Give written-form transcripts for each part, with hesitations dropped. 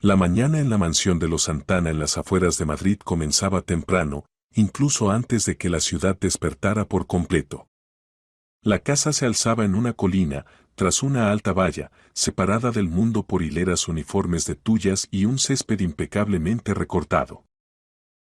La mañana en la mansión de los Santana en las afueras de Madrid comenzaba temprano, incluso antes de que la ciudad despertara por completo. La casa se alzaba en una colina, tras una alta valla, separada del mundo por hileras uniformes de tuyas y un césped impecablemente recortado.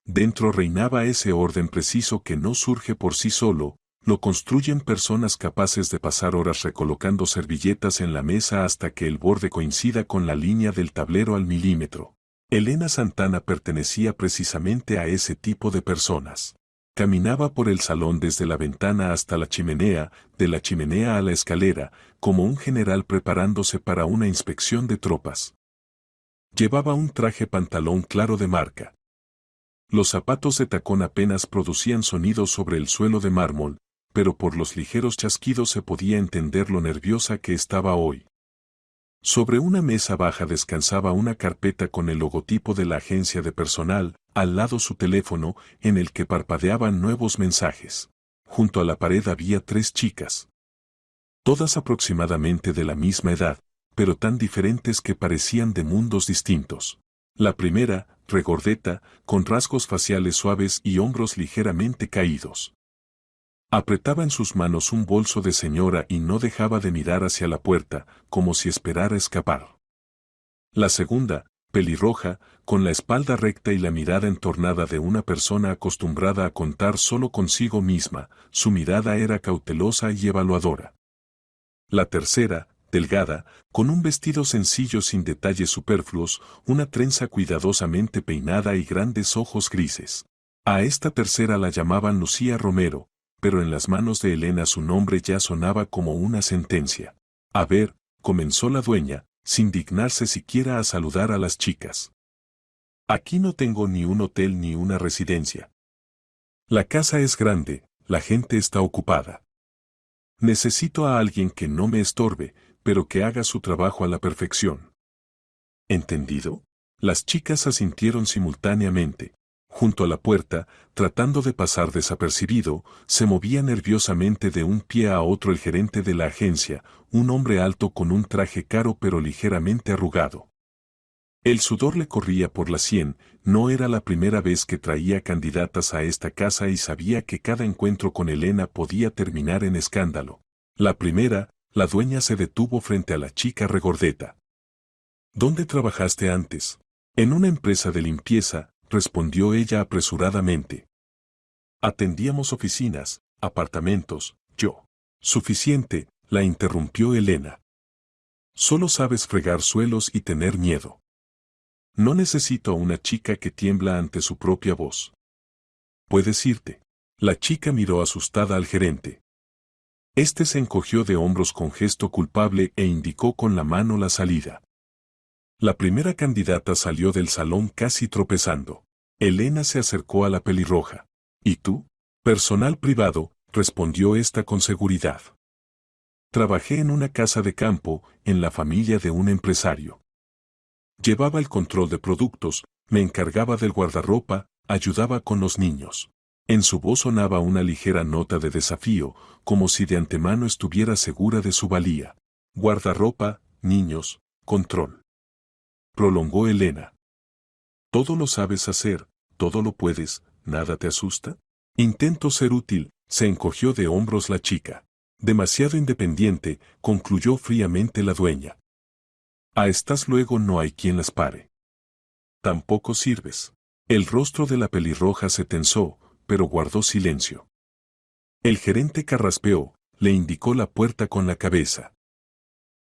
Dentro reinaba ese orden preciso que no surge por sí solo, lo construyen personas capaces de pasar horas recolocando servilletas en la mesa hasta que el borde coincida con la línea del tablero al milímetro. Elena Santana pertenecía precisamente a ese tipo de personas. Caminaba por el salón desde la ventana hasta la chimenea, de la chimenea a la escalera, como un general preparándose para una inspección de tropas. Llevaba un traje pantalón claro de marca. Los zapatos de tacón apenas producían sonido sobre el suelo de mármol, pero por los ligeros chasquidos se podía entender lo nerviosa que estaba hoy. Sobre una mesa baja descansaba una carpeta con el logotipo de la agencia de personal, al lado su teléfono, en el que parpadeaban nuevos mensajes. Junto a la pared había 3 chicas. Todas aproximadamente de la misma edad, pero tan diferentes que parecían de mundos distintos. La primera, regordeta, con rasgos faciales suaves y hombros ligeramente caídos. Apretaba en sus manos un bolso de señora y no dejaba de mirar hacia la puerta, como si esperara escapar. La segunda, pelirroja, con la espalda recta y la mirada entornada de una persona acostumbrada a contar solo consigo misma, su mirada era cautelosa y evaluadora. La tercera, delgada, con un vestido sencillo sin detalles superfluos, una trenza cuidadosamente peinada y grandes ojos grises. A esta tercera la llamaban Lucía Romero, pero en las manos de Elena su nombre ya sonaba como una sentencia. A ver, comenzó la dueña, sin dignarse siquiera a saludar a las chicas. Aquí no tengo ni un hotel ni una residencia. La casa es grande, la gente está ocupada. Necesito a alguien que no me estorbe, pero que haga su trabajo a la perfección. ¿Entendido? Las chicas asintieron simultáneamente. Junto a la puerta, tratando de pasar desapercibido, se movía nerviosamente de un pie a otro el gerente de la agencia, un hombre alto con un traje caro pero ligeramente arrugado. El sudor le corría por la sien, no era la primera vez que traía candidatas a esta casa y sabía que cada encuentro con Elena podía terminar en escándalo. La primera, la dueña se detuvo frente a la chica regordeta. ¿Dónde trabajaste antes? En una empresa de limpieza, respondió ella apresuradamente. Atendíamos oficinas, apartamentos, yo. Suficiente, la interrumpió Elena. Solo sabes fregar suelos y tener miedo. No necesito a una chica que tiembla ante su propia voz. Puedes irte. La chica miró asustada al gerente. Este se encogió de hombros con gesto culpable e indicó con la mano la salida. La primera candidata salió del salón casi tropezando. Elena se acercó a la pelirroja. ¿Y tú? Personal privado, respondió esta con seguridad. Trabajé en una casa de campo, en la familia de un empresario. Llevaba el control de productos, me encargaba del guardarropa, ayudaba con los niños. En su voz sonaba una ligera nota de desafío, como si de antemano estuviera segura de su valía. Guardarropa, niños, control. Prolongó Elena. Todo lo sabes hacer, todo lo puedes, ¿nada te asusta? Intento ser útil, se encogió de hombros la chica. Demasiado independiente, concluyó fríamente la dueña. A estas luego no hay quien las pare. Tampoco sirves. El rostro de la pelirroja se tensó, pero guardó silencio. El gerente carraspeó, le indicó la puerta con la cabeza.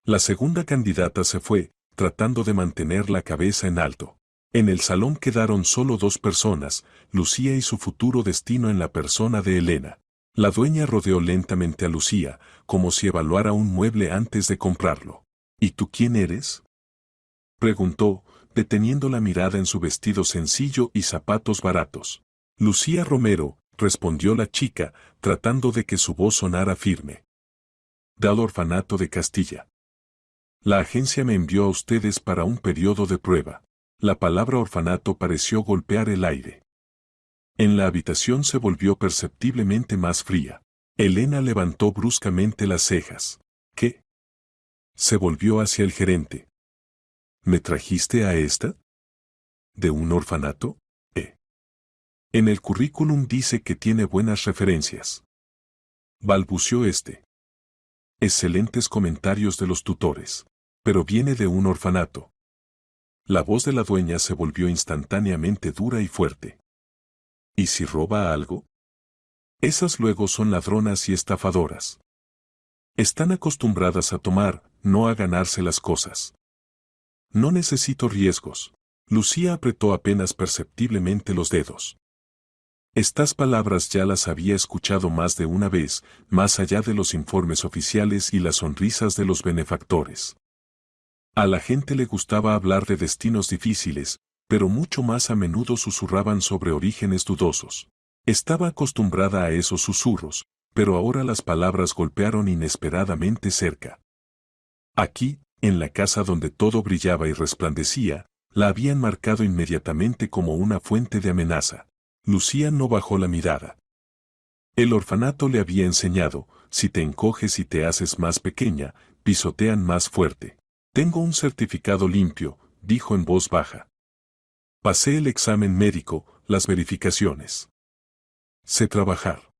La segunda candidata se fue, tratando de mantener la cabeza en alto. En el salón quedaron solo 2 personas, Lucía y su futuro destino en la persona de Elena. La dueña rodeó lentamente a Lucía, como si evaluara un mueble antes de comprarlo. ¿Y tú quién eres? Preguntó, deteniendo la mirada en su vestido sencillo y zapatos baratos. Lucía Romero, respondió la chica, tratando de que su voz sonara firme. Del orfanato de Castilla. La agencia me envió a ustedes para un periodo de prueba. La palabra orfanato pareció golpear el aire. En la habitación se volvió perceptiblemente más fría. Elena levantó bruscamente las cejas. ¿Qué? Se volvió hacia el gerente. ¿Me trajiste a esta? ¿De un orfanato? En el currículum dice que tiene buenas referencias. Balbució este. Excelentes comentarios de los tutores. Pero viene de un orfanato. La voz de la dueña se volvió instantáneamente dura y fuerte. ¿Y si roba algo? Esas luego son ladronas y estafadoras. Están acostumbradas a tomar, no a ganarse las cosas. No necesito riesgos. Lucía apretó apenas perceptiblemente los dedos. Estas palabras ya las había escuchado más de una vez, más allá de los informes oficiales y las sonrisas de los benefactores. A la gente le gustaba hablar de destinos difíciles, pero mucho más a menudo susurraban sobre orígenes dudosos. Estaba acostumbrada a esos susurros, pero ahora las palabras golpearon inesperadamente cerca. Aquí, en la casa donde todo brillaba y resplandecía, la habían marcado inmediatamente como una fuente de amenaza. Lucía no bajó la mirada. El orfanato le había enseñado, si te encoges y te haces más pequeña, pisotean más fuerte. Tengo un certificado limpio, dijo en voz baja. Pasé el examen médico, las verificaciones. Sé trabajar.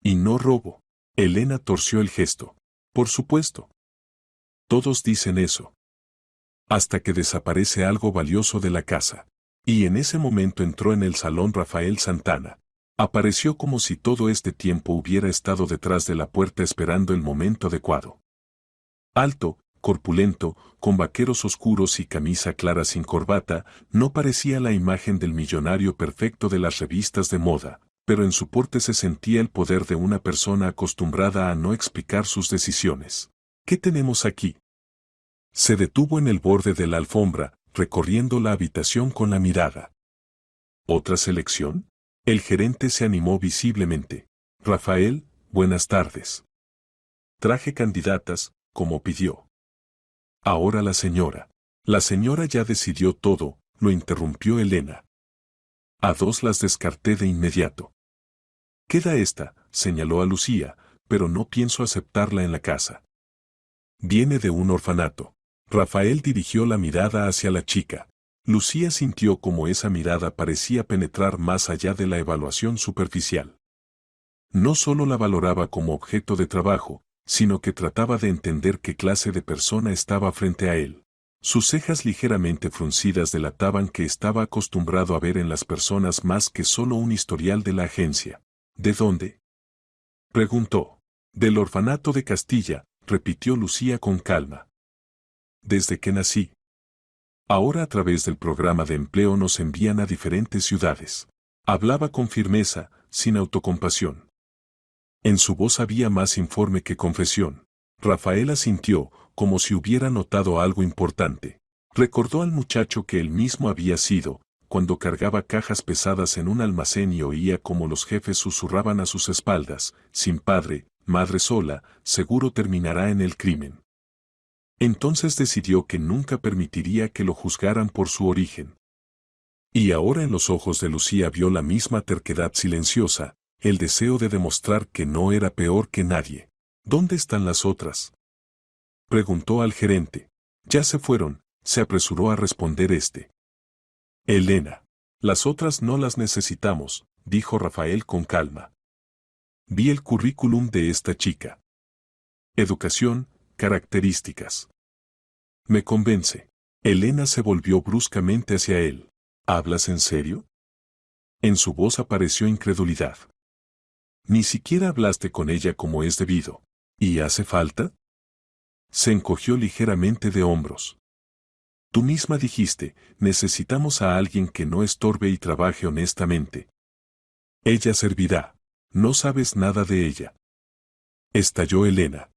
Y no robo. Elena torció el gesto. Por supuesto. Todos dicen eso. Hasta que desaparece algo valioso de la casa. Y en ese momento entró en el salón Rafael Santana. Apareció como si todo este tiempo hubiera estado detrás de la puerta esperando el momento adecuado. Alto, corpulento, con vaqueros oscuros y camisa clara sin corbata, no parecía la imagen del millonario perfecto de las revistas de moda, pero en su porte se sentía el poder de una persona acostumbrada a no explicar sus decisiones. ¿Qué tenemos aquí? Se detuvo en el borde de la alfombra, recorriendo la habitación con la mirada. ¿Otra selección? El gerente se animó visiblemente. Rafael, buenas tardes. Traje candidatas, como pidió. Ahora la señora. La señora ya decidió todo, lo interrumpió Elena. A dos las descarté de inmediato. Queda esta, señaló a Lucía, pero no pienso aceptarla en la casa. Viene de un orfanato. Rafael dirigió la mirada hacia la chica. Lucía sintió como esa mirada parecía penetrar más allá de la evaluación superficial. No solo la valoraba como objeto de trabajo, sino que trataba de entender qué clase de persona estaba frente a él. Sus cejas ligeramente fruncidas delataban que estaba acostumbrado a ver en las personas más que solo un historial de la agencia. ¿De dónde? Preguntó. Del orfanato de Castilla, repitió Lucía con calma. Desde que nací. Ahora a través del programa de empleo nos envían a diferentes ciudades. Hablaba con firmeza, sin autocompasión. En su voz había más informe que confesión. Rafael asintió, como si hubiera notado algo importante. Recordó al muchacho que él mismo había sido, cuando cargaba cajas pesadas en un almacén y oía como los jefes susurraban a sus espaldas, sin padre, madre sola, seguro terminará en el crimen. Entonces decidió que nunca permitiría que lo juzgaran por su origen. Y ahora en los ojos de Lucía vio la misma terquedad silenciosa, el deseo de demostrar que no era peor que nadie. ¿Dónde están las otras? Preguntó al gerente. Ya se fueron, se apresuró a responder este. Elena. Las otras no las necesitamos, dijo Rafael con calma. Vi el currículum de esta chica. Educación, características. Me convence. Elena se volvió bruscamente hacia él. ¿Hablas en serio? En su voz apareció incredulidad. Ni siquiera hablaste con ella como es debido. ¿Y hace falta? Se encogió ligeramente de hombros. Tú misma dijiste, necesitamos a alguien que no estorbe y trabaje honestamente. Ella servirá. No sabes nada de ella. Estalló Elena.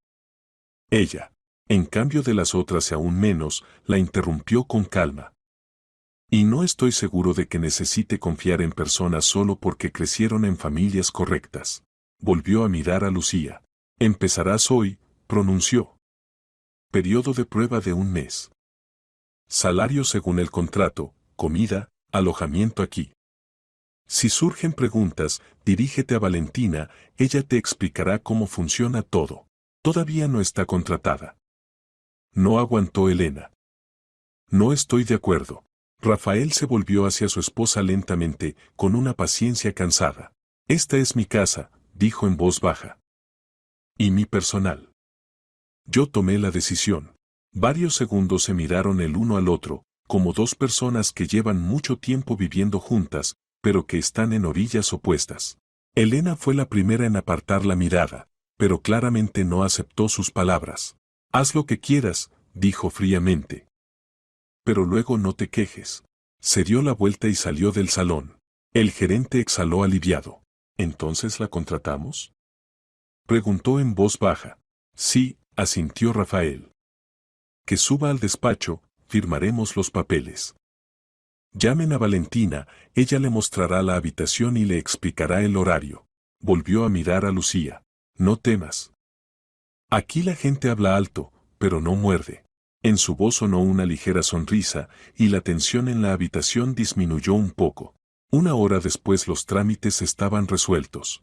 Ella, en cambio de las otras y aún menos, la interrumpió con calma. Y no estoy seguro de que necesite confiar en personas solo porque crecieron en familias correctas. Volvió a mirar a Lucía. Empezarás hoy, pronunció. Periodo de prueba de un mes. Salario según el contrato, comida, alojamiento aquí. Si surgen preguntas, dirígete a Valentina, ella te explicará cómo funciona todo. Todavía no está contratada. No aguantó Elena. No estoy de acuerdo. Rafael se volvió hacia su esposa lentamente, con una paciencia cansada. Esta es mi casa, dijo en voz baja. Y mi personal. Yo tomé la decisión. Varios segundos se miraron el uno al otro, como dos personas que llevan mucho tiempo viviendo juntas, pero que están en orillas opuestas. Elena fue la primera en apartar la mirada, pero claramente no aceptó sus palabras. Haz lo que quieras, dijo fríamente. Pero luego no te quejes. Se dio la vuelta y salió del salón. El gerente exhaló aliviado. ¿Entonces la contratamos? Preguntó en voz baja. Sí, asintió Rafael. Que suba al despacho, firmaremos los papeles. Llamen a Valentina, ella le mostrará la habitación y le explicará el horario. Volvió a mirar a Lucía. No temas. Aquí la gente habla alto, pero no muerde. En su voz sonó una ligera sonrisa, y la tensión en la habitación disminuyó un poco. Una hora después los trámites estaban resueltos.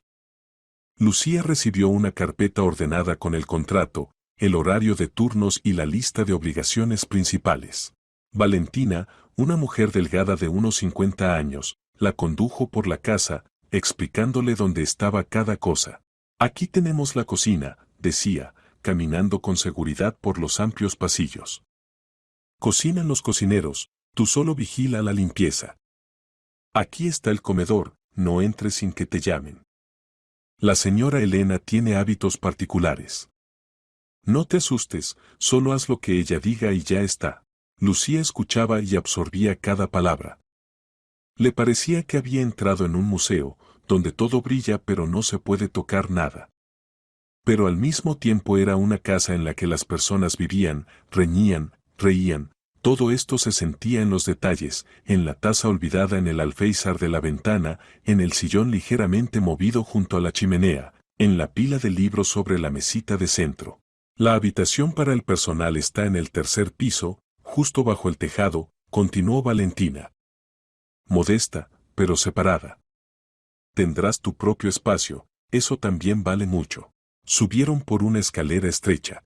Lucía recibió una carpeta ordenada con el contrato, el horario de turnos y la lista de obligaciones principales. Valentina, una mujer delgada de unos 50 años, la condujo por la casa, explicándole dónde estaba cada cosa. Aquí tenemos la cocina, decía, caminando con seguridad por los amplios pasillos. Cocinan los cocineros, tú solo vigila la limpieza. Aquí está el comedor, no entres sin que te llamen. La señora Elena tiene hábitos particulares. No te asustes, solo haz lo que ella diga y ya está. Lucía escuchaba y absorbía cada palabra. Le parecía que había entrado en un museo, donde todo brilla pero no se puede tocar nada. Pero al mismo tiempo era una casa en la que las personas vivían, reñían, reían. Todo esto se sentía en los detalles, en la taza olvidada en el alféizar de la ventana, en el sillón ligeramente movido junto a la chimenea, en la pila de libros sobre la mesita de centro. La habitación para el personal está en el tercer piso, justo bajo el tejado, continuó Valentina. Modesta, pero separada. Tendrás tu propio espacio, eso también vale mucho. Subieron por una escalera estrecha.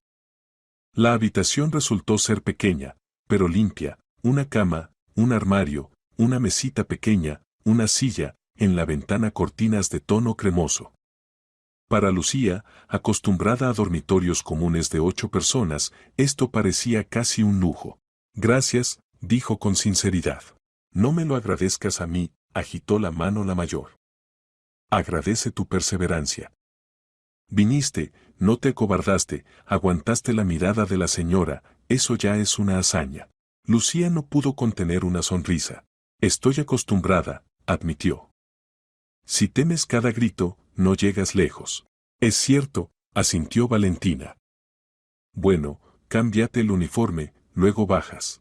La habitación resultó ser pequeña, pero limpia, una cama, un armario, una mesita pequeña, una silla, en la ventana cortinas de tono cremoso. Para Lucía, acostumbrada a dormitorios comunes de 8 personas, esto parecía casi un lujo. Gracias, dijo con sinceridad. No me lo agradezcas a mí, agitó la mano la mayor. Agradece tu perseverancia. Viniste, no te acobardaste, aguantaste la mirada de la señora, eso ya es una hazaña. Lucía no pudo contener una sonrisa. Estoy acostumbrada, admitió. Si temes cada grito, no llegas lejos. Es cierto, asintió Valentina. Bueno, cámbiate el uniforme, luego bajas.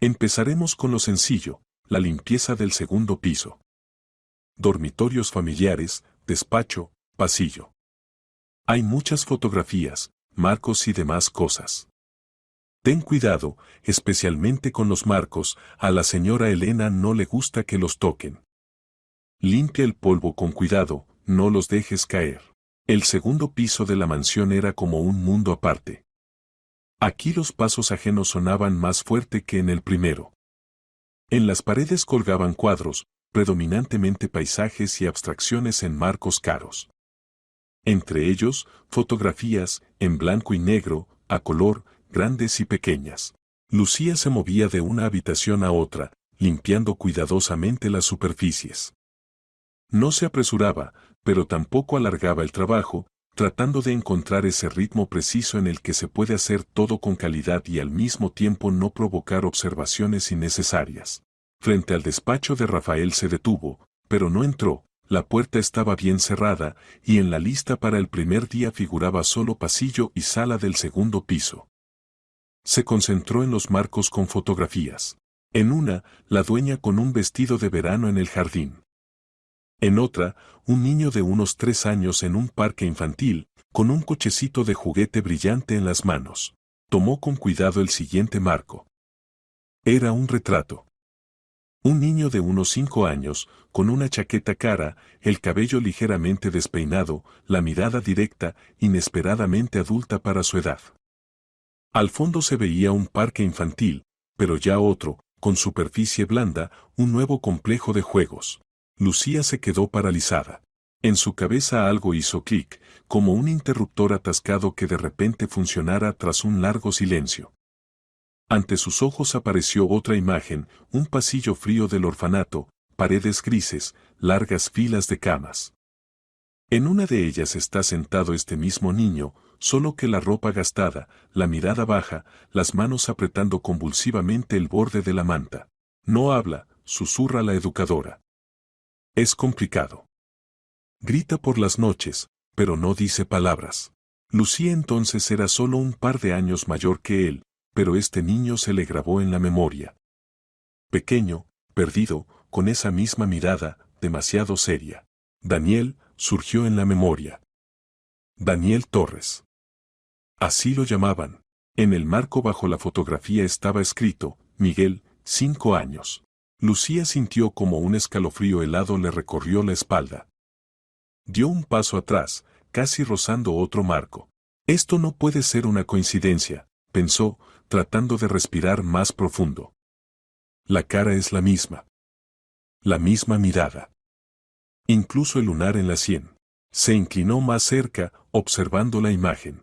Empezaremos con lo sencillo, la limpieza del segundo piso. Dormitorios familiares, despacho, pasillo. Hay muchas fotografías, marcos y demás cosas. Ten cuidado, especialmente con los marcos, a la señora Elena no le gusta que los toquen. Limpia el polvo con cuidado, no los dejes caer. El segundo piso de la mansión era como un mundo aparte. Aquí los pasos ajenos sonaban más fuerte que en el primero. En las paredes colgaban cuadros, predominantemente paisajes y abstracciones en marcos caros. Entre ellos, fotografías, en blanco y negro, a color, grandes y pequeñas. Lucía se movía de una habitación a otra, limpiando cuidadosamente las superficies. No se apresuraba, pero tampoco alargaba el trabajo, tratando de encontrar ese ritmo preciso en el que se puede hacer todo con calidad y al mismo tiempo no provocar observaciones innecesarias. Frente al despacho de Rafael se detuvo, pero no entró. La puerta estaba bien cerrada, y en la lista para el primer día figuraba solo pasillo y sala del segundo piso. Se concentró en los marcos con fotografías. En una, la dueña con un vestido de verano en el jardín. En otra, un niño de unos 3 años en un parque infantil, con un cochecito de juguete brillante en las manos. Tomó con cuidado el siguiente marco. Era un retrato. Un niño de unos 5 años, con una chaqueta cara, el cabello ligeramente despeinado, la mirada directa, inesperadamente adulta para su edad. Al fondo se veía un parque infantil, pero ya otro, con superficie blanda, un nuevo complejo de juegos. Lucía se quedó paralizada. En su cabeza algo hizo clic, como un interruptor atascado que de repente funcionara tras un largo silencio. Ante sus ojos apareció otra imagen, un pasillo frío del orfanato, paredes grises, largas filas de camas. En una de ellas está sentado este mismo niño, solo que la ropa gastada, la mirada baja, las manos apretando convulsivamente el borde de la manta. No habla, susurra la educadora. Es complicado. Grita por las noches, pero no dice palabras. Lucía entonces era solo un par de años mayor que él, pero este niño se le grabó en la memoria. Pequeño, perdido, con esa misma mirada, demasiado seria. Daniel surgió en la memoria. Daniel Torres. Así lo llamaban. En el marco bajo la fotografía estaba escrito, Miguel, 5 años. Lucía sintió como un escalofrío helado le recorrió la espalda. Dio un paso atrás, casi rozando otro marco. Esto no puede ser una coincidencia, pensó, tratando de respirar más profundo. La cara es la misma. La misma mirada. Incluso el lunar en la sien. Se inclinó más cerca, observando la imagen.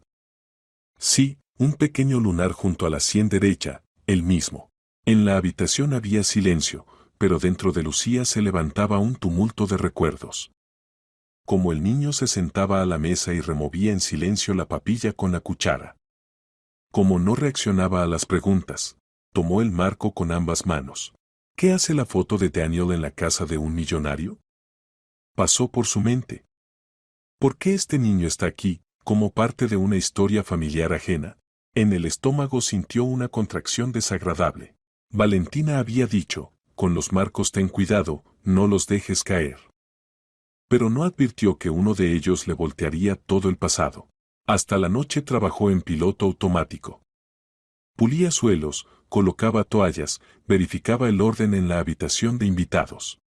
Sí, un pequeño lunar junto a la sien derecha, el mismo. En la habitación había silencio, pero dentro de Lucía se levantaba un tumulto de recuerdos. Como el niño se sentaba a la mesa y removía en silencio la papilla con la cuchara. Como no reaccionaba a las preguntas, tomó el marco con ambas manos. ¿Qué hace la foto de Daniel en la casa de un millonario? Pasó por su mente. ¿Por qué este niño está aquí, como parte de una historia familiar ajena? En el estómago sintió una contracción desagradable. Valentina había dicho, con los marcos ten cuidado, no los dejes caer. Pero no advirtió que uno de ellos le voltearía todo el pasado. Hasta la noche trabajó en piloto automático. Pulía suelos, colocaba toallas, verificaba el orden en la habitación de invitados.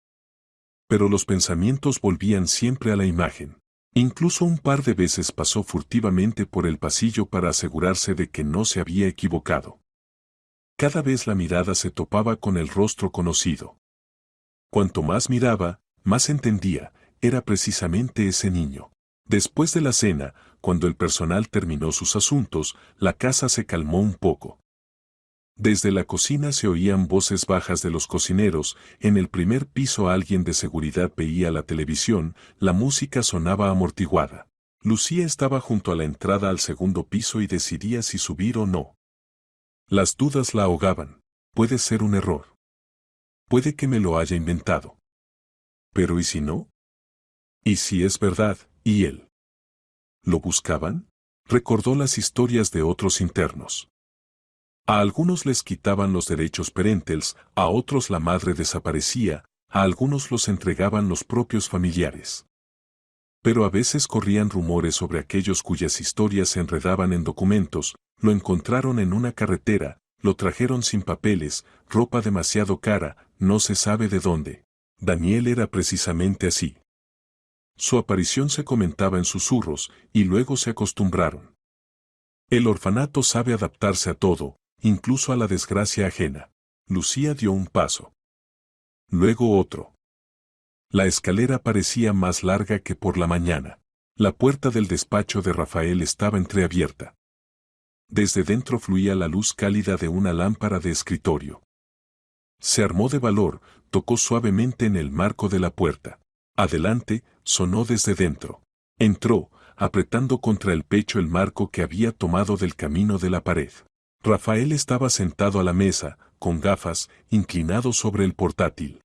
Pero los pensamientos volvían siempre a la imagen. Incluso un par de veces pasó furtivamente por el pasillo para asegurarse de que no se había equivocado. Cada vez la mirada se topaba con el rostro conocido. Cuanto más miraba, más entendía, era precisamente ese niño. Después de la cena, cuando el personal terminó sus asuntos, la casa se calmó un poco. Desde la cocina se oían voces bajas de los cocineros, en el primer piso alguien de seguridad veía la televisión, la música sonaba amortiguada. Lucía estaba junto a la entrada al segundo piso y decidía si subir o no. Las dudas la ahogaban. Puede ser un error. Puede que me lo haya inventado. Pero ¿y si no? ¿Y si es verdad, y él? ¿Lo buscaban? Recordó las historias de otros internos. A algunos les quitaban los derechos parentales, a otros la madre desaparecía, a algunos los entregaban los propios familiares. Pero a veces corrían rumores sobre aquellos cuyas historias se enredaban en documentos, lo encontraron en una carretera, lo trajeron sin papeles, ropa demasiado cara, no se sabe de dónde. Daniel era precisamente así. Su aparición se comentaba en susurros, y luego se acostumbraron. El orfanato sabe adaptarse a todo, incluso a la desgracia ajena. Lucía dio un paso. Luego otro. La escalera parecía más larga que por la mañana. La puerta del despacho de Rafael estaba entreabierta. Desde dentro fluía la luz cálida de una lámpara de escritorio. Se armó de valor, tocó suavemente en el marco de la puerta. Adelante, sonó desde dentro. Entró, apretando contra el pecho el marco que había tomado del camino de la pared. Rafael estaba sentado a la mesa, con gafas, inclinado sobre el portátil.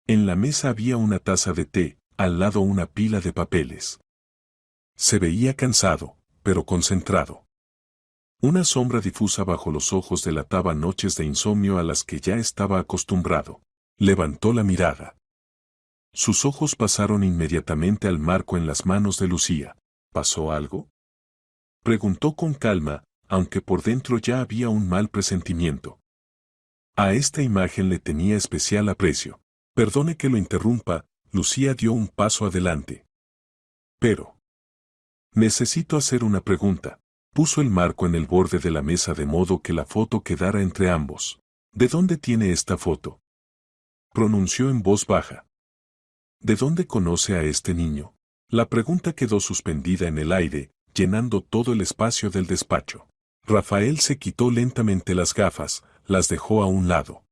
En la mesa había una taza de té, al lado una pila de papeles. Se veía cansado, pero concentrado. Una sombra difusa bajo los ojos delataba noches de insomnio a las que ya estaba acostumbrado. Levantó la mirada. Sus ojos pasaron inmediatamente al marco en las manos de Lucía. ¿Pasó algo? Preguntó con calma, aunque por dentro ya había un mal presentimiento. A esta imagen le tenía especial aprecio. Perdone que lo interrumpa, Lucía dio un paso adelante. Pero necesito hacer una pregunta. Puso el marco en el borde de la mesa de modo que la foto quedara entre ambos. ¿De dónde tiene esta foto? Pronunció en voz baja. ¿De dónde conoce a este niño? La pregunta quedó suspendida en el aire, llenando todo el espacio del despacho. Rafael se quitó lentamente las gafas, las dejó a un lado.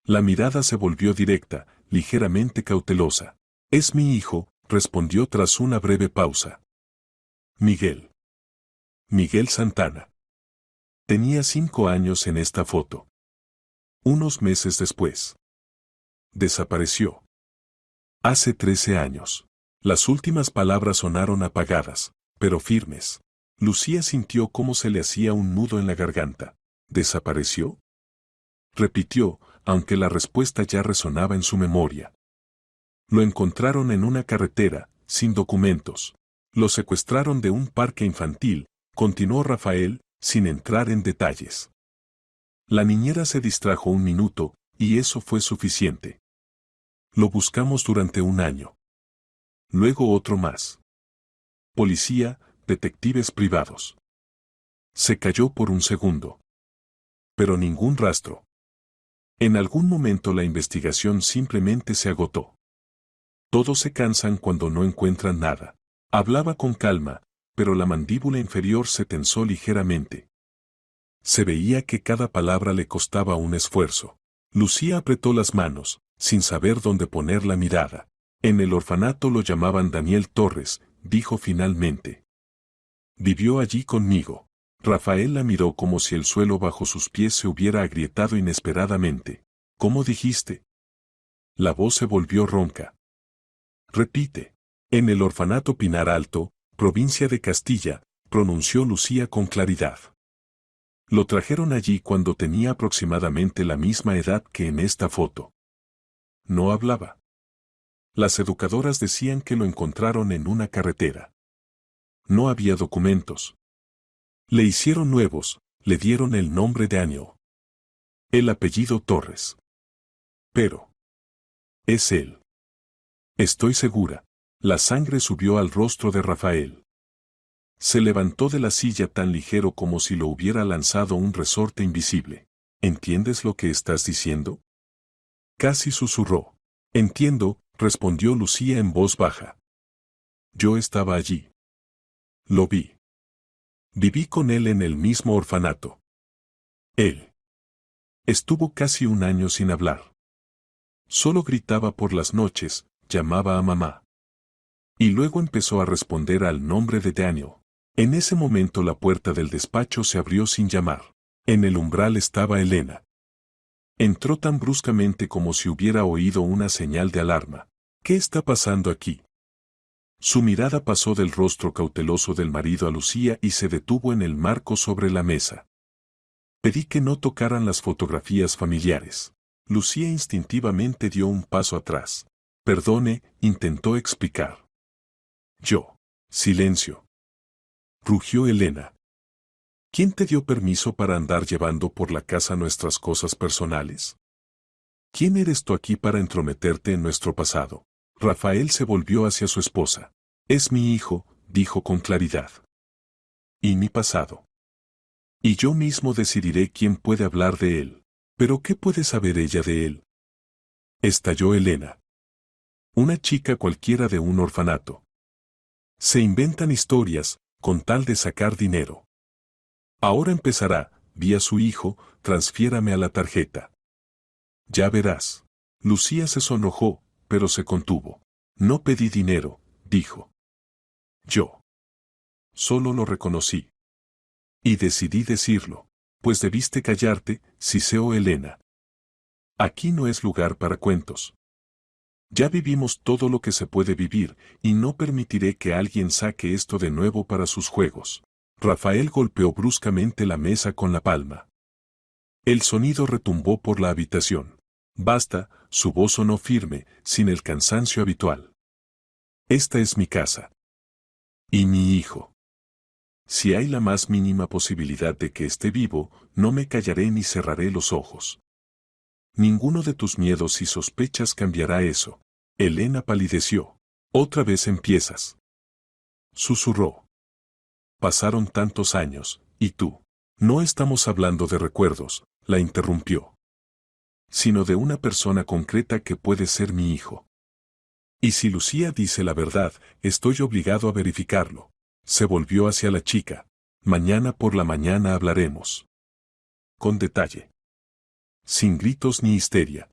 La mirada se volvió directa, ligeramente cautelosa. Es mi hijo, respondió tras una breve pausa. Miguel. Miguel Santana. Tenía 5 años en esta foto. Unos meses después. Desapareció. Hace 13 años. Las últimas palabras sonaron apagadas, pero firmes. Lucía sintió cómo se le hacía un nudo en la garganta. ¿Desapareció? Repitió, aunque la respuesta ya resonaba en su memoria. Lo encontraron en una carretera, sin documentos. Lo secuestraron de un parque infantil, continuó Rafael, sin entrar en detalles. La niñera se distrajo un minuto, y eso fue suficiente. Lo buscamos durante 1 año. Luego otro más. Policía, detectives privados. Se calló por un segundo. Pero ningún rastro. En algún momento la investigación simplemente se agotó. Todos se cansan cuando no encuentran nada. Hablaba con calma, pero la mandíbula inferior se tensó ligeramente. Se veía que cada palabra le costaba un esfuerzo. Lucía apretó las manos, sin saber dónde poner la mirada. En el orfanato lo llamaban Daniel Torres, dijo finalmente. Vivió allí conmigo. Rafael la miró como si el suelo bajo sus pies se hubiera agrietado inesperadamente. ¿Cómo dijiste? La voz se volvió ronca. Repite. En el orfanato Pinar Alto, provincia de Castilla, pronunció Lucía con claridad. Lo trajeron allí cuando tenía aproximadamente la misma edad que en esta foto. No hablaba. Las educadoras decían que lo encontraron en una carretera. No había documentos. Le hicieron nuevos, le dieron el nombre de Año. El apellido Torres. Pero. Es él. Estoy segura. La sangre subió al rostro de Rafael. Se levantó de la silla tan ligero como si lo hubiera lanzado un resorte invisible. ¿Entiendes lo que estás diciendo? Casi susurró. Entiendo, respondió Lucía en voz baja. Yo estaba allí. Lo vi. Viví con él en el mismo orfanato. Él. Estuvo casi 1 año sin hablar. Solo gritaba por las noches, llamaba a mamá. Y luego empezó a responder al nombre de Daniel. En ese momento la puerta del despacho se abrió sin llamar. En el umbral estaba Elena. Entró tan bruscamente como si hubiera oído una señal de alarma. ¿Qué está pasando aquí? Su mirada pasó del rostro cauteloso del marido a Lucía y se detuvo en el marco sobre la mesa. Pedí que no tocaran las fotografías familiares. Lucía instintivamente dio un paso atrás. Perdone, intentó explicar. Yo. Silencio. Rugió Elena. ¿Quién te dio permiso para andar llevando por la casa nuestras cosas personales? ¿Quién eres tú aquí para entrometerte en nuestro pasado? Rafael se volvió hacia su esposa. Es mi hijo, dijo con claridad. Y mi pasado. Y yo mismo decidiré quién puede hablar de él. ¿Pero qué puede saber ella de él? Estalló Elena. Una chica cualquiera de un orfanato. Se inventan historias, con tal de sacar dinero. Ahora empezará, vi a su hijo, transfiérame a la tarjeta. Ya verás. Lucía se sonrojó, pero se contuvo. No pedí dinero, dijo. Yo. Solo lo reconocí. Y decidí decirlo. Pues debiste callarte, siseó Elena. Aquí no es lugar para cuentos. Ya vivimos todo lo que se puede vivir, y no permitiré que alguien saque esto de nuevo para sus juegos. Rafael golpeó bruscamente la mesa con la palma. El sonido retumbó por la habitación. Basta, su voz sonó firme, sin el cansancio habitual. Esta es mi casa. Y mi hijo. Si hay la más mínima posibilidad de que esté vivo, no me callaré ni cerraré los ojos. Ninguno de tus miedos y sospechas cambiará eso. Elena palideció. Otra vez empiezas. Susurró. Pasaron tantos años, ¿y tú? No estamos hablando de recuerdos, la interrumpió. sino de una persona concreta que puede ser mi hijo. Y si Lucía dice la verdad, estoy obligado a verificarlo. Se volvió hacia la chica. Mañana por la mañana hablaremos. Con detalle. Sin gritos ni histeria.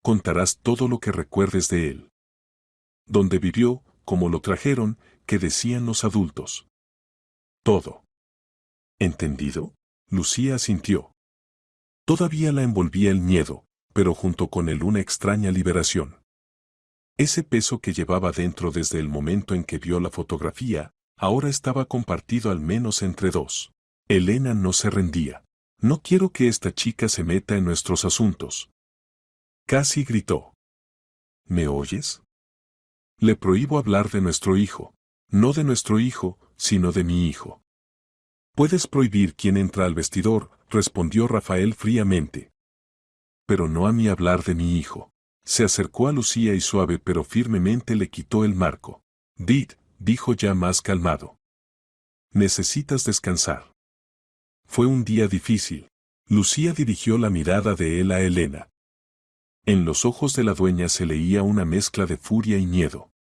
Contarás todo lo que recuerdes de él. Dónde vivió, cómo lo trajeron, qué decían los adultos. Todo. ¿Entendido? Lucía asintió. Todavía la envolvía el miedo, pero junto con él una extraña liberación. Ese peso que llevaba dentro desde el momento en que vio la fotografía, ahora estaba compartido al menos entre dos. Elena no se rendía. No quiero que esta chica se meta en nuestros asuntos. Casi gritó. ¿Me oyes? Le prohíbo hablar de nuestro hijo. No de nuestro hijo, sino de mi hijo. Puedes prohibir quién entra al vestidor, respondió Rafael fríamente. Pero no a mí hablar de mi hijo. Se acercó a Lucía y suave pero firmemente le quitó el marco. Dijo ya más calmado. Necesitas descansar. Fue un día difícil. Lucía dirigió la mirada de él a Elena. En los ojos de la dueña se leía una mezcla de furia y miedo.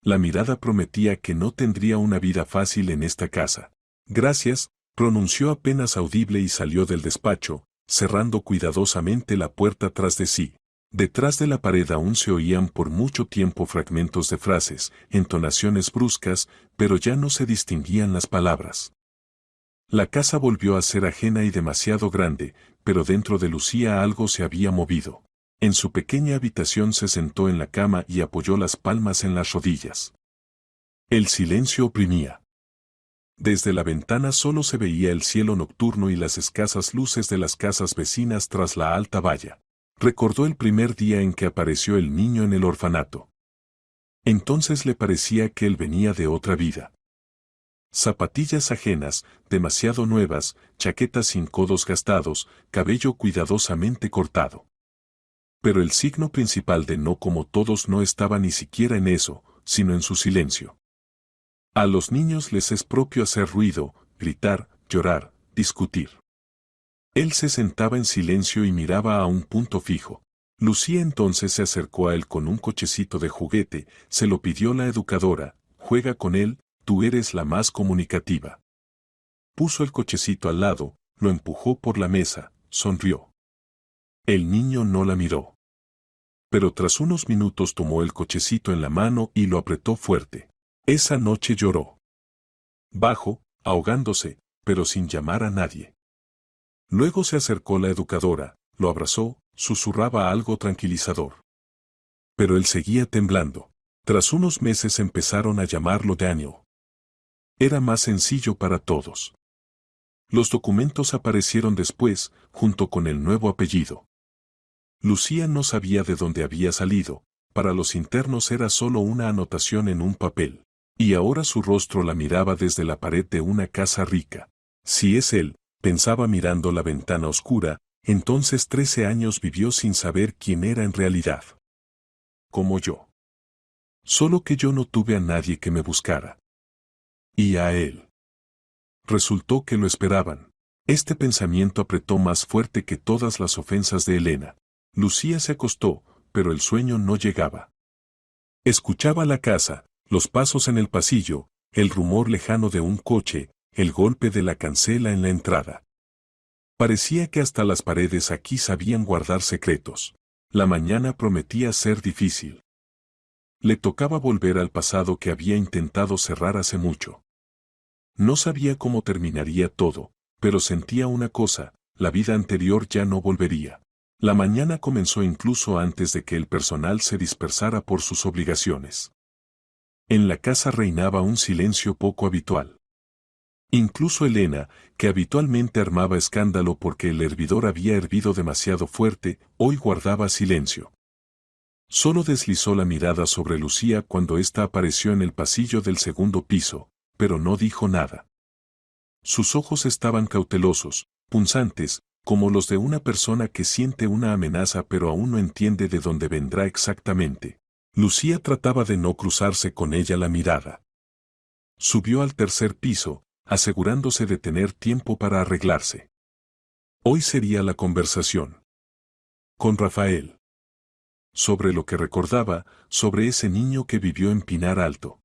La mirada prometía que no tendría una vida fácil en esta casa. Gracias, pronunció apenas audible y salió del despacho, cerrando cuidadosamente la puerta tras de sí. Detrás de la pared aún se oían por mucho tiempo fragmentos de frases, entonaciones bruscas, pero ya no se distinguían las palabras. La casa volvió a ser ajena y demasiado grande, pero dentro de Lucía algo se había movido. En su pequeña habitación se sentó en la cama y apoyó las palmas en las rodillas. El silencio oprimía. Desde la ventana solo se veía el cielo nocturno y las escasas luces de las casas vecinas tras la alta valla. Recordó el primer día en que apareció el niño en el orfanato. Entonces le parecía que él venía de otra vida. Zapatillas ajenas, demasiado nuevas, chaquetas sin codos gastados, cabello cuidadosamente cortado. Pero el signo principal de no como todos no estaba ni siquiera en eso, sino en su silencio. A los niños les es propio hacer ruido, gritar, llorar, discutir. Él se sentaba en silencio y miraba a un punto fijo. Lucía entonces se acercó a él con un cochecito de juguete, se lo pidió la educadora, juega con él, tú eres la más comunicativa. Puso el cochecito al lado, lo empujó por la mesa, sonrió. El niño no la miró. Pero tras unos minutos tomó el cochecito en la mano y lo apretó fuerte. Esa noche lloró. Bajo, ahogándose, pero sin llamar a nadie. Luego se acercó la educadora, lo abrazó, susurraba algo tranquilizador. Pero él seguía temblando. Tras unos meses empezaron a llamarlo Daniel. Era más sencillo para todos. Los documentos aparecieron después, junto con el nuevo apellido. Lucía no sabía de dónde había salido, para los internos era solo una anotación en un papel. Y ahora su rostro la miraba desde la pared de una casa rica. Si es él, pensaba mirando la ventana oscura, entonces 13 años vivió sin saber quién era en realidad. Como yo. Solo que yo no tuve a nadie que me buscara. Y a él. Resultó que lo esperaban. Este pensamiento apretó más fuerte que todas las ofensas de Elena. Lucía se acostó, pero el sueño no llegaba. Escuchaba la casa, los pasos en el pasillo, el rumor lejano de un coche, el golpe de la cancela en la entrada. Parecía que hasta las paredes aquí sabían guardar secretos. La mañana prometía ser difícil. Le tocaba volver al pasado que había intentado cerrar hace mucho. No sabía cómo terminaría todo, pero sentía una cosa, la vida anterior ya no volvería. La mañana comenzó incluso antes de que el personal se dispersara por sus obligaciones. En la casa reinaba un silencio poco habitual. Incluso Elena, que habitualmente armaba escándalo porque el hervidor había hervido demasiado fuerte, hoy guardaba silencio. Solo deslizó la mirada sobre Lucía cuando ésta apareció en el pasillo del segundo piso, pero no dijo nada. Sus ojos estaban cautelosos, punzantes, como los de una persona que siente una amenaza pero aún no entiende de dónde vendrá exactamente. Lucía trataba de no cruzarse con ella la mirada. Subió al tercer piso, asegurándose de tener tiempo para arreglarse. Hoy sería la conversación. con Rafael. Sobre lo que recordaba, sobre ese niño que vivió en Pinar Alto.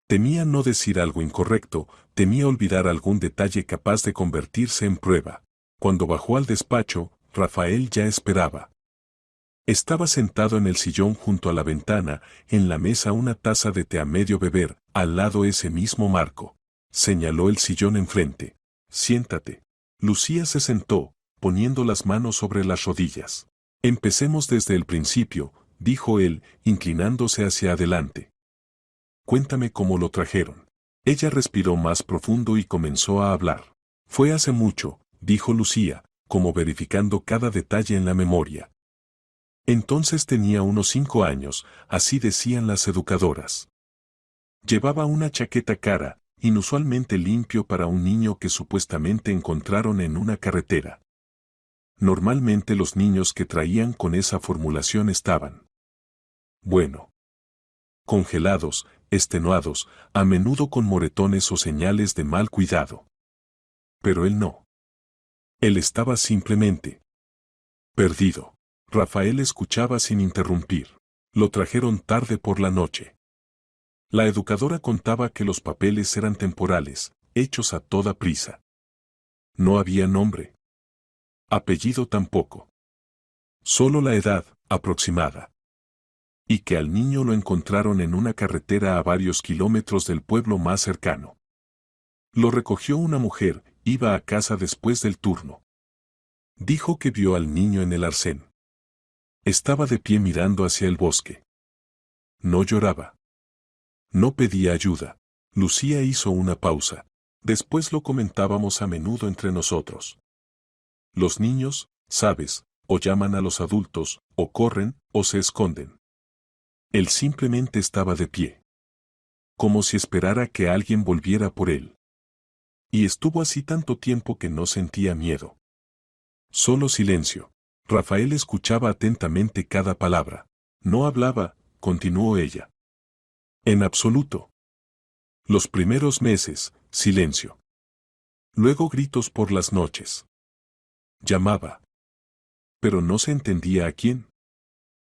Temía no decir algo incorrecto, temía olvidar algún detalle capaz de convertirse en prueba. Cuando bajó al despacho, Rafael ya esperaba. Estaba sentado en el sillón junto a la ventana, en la mesa una taza de té a medio beber, al lado ese mismo marco. Señaló el sillón enfrente. Siéntate. Lucía se sentó, poniendo las manos sobre las rodillas. Empecemos desde el principio, dijo él, inclinándose hacia adelante. Cuéntame cómo lo trajeron. Ella respiró más profundo y comenzó a hablar. Fue hace mucho, dijo Lucía, como verificando cada detalle en la memoria. Entonces tenía unos 5 años, así decían las educadoras. Llevaba una chaqueta cara, inusualmente limpio para un niño que supuestamente encontraron en una carretera. Normalmente los niños que traían con esa formulación estaban, bueno, congelados, extenuados, a menudo con moretones o señales de mal cuidado. Pero él no. Él estaba simplemente perdido. Rafael escuchaba sin interrumpir. Lo trajeron tarde por la noche. La educadora contaba que los papeles eran temporales, hechos a toda prisa. No había nombre. Apellido tampoco. Solo la edad, aproximada. Y que al niño lo encontraron en una carretera a varios kilómetros del pueblo más cercano. Lo recogió una mujer, iba a casa después del turno. Dijo que vio al niño en el arcén. Estaba de pie mirando hacia el bosque. No lloraba. No pedía ayuda. Lucía hizo una pausa. Después lo comentábamos a menudo entre nosotros. Los niños, sabes, o llaman a los adultos, o corren, o se esconden. Él simplemente estaba de pie. Como si esperara que alguien volviera por él. Y estuvo así tanto tiempo que no sentía miedo. Solo silencio. Rafael escuchaba atentamente cada palabra. No hablaba, continuó ella. En absoluto. Los primeros meses, silencio. Luego gritos por las noches. Llamaba. Pero no se entendía a quién.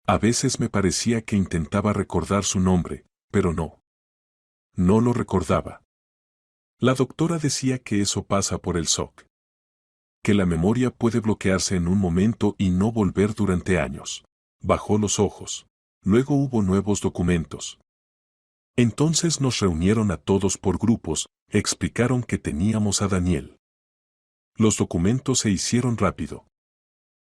A veces me parecía que intentaba recordar su nombre, pero no. No lo recordaba. La doctora decía que eso pasa por el shock. Que la memoria puede bloquearse en un momento y no volver durante años. Bajó los ojos. Luego hubo nuevos documentos. Entonces nos reunieron a todos por grupos, explicaron que teníamos a Daniel. Los documentos se hicieron rápido.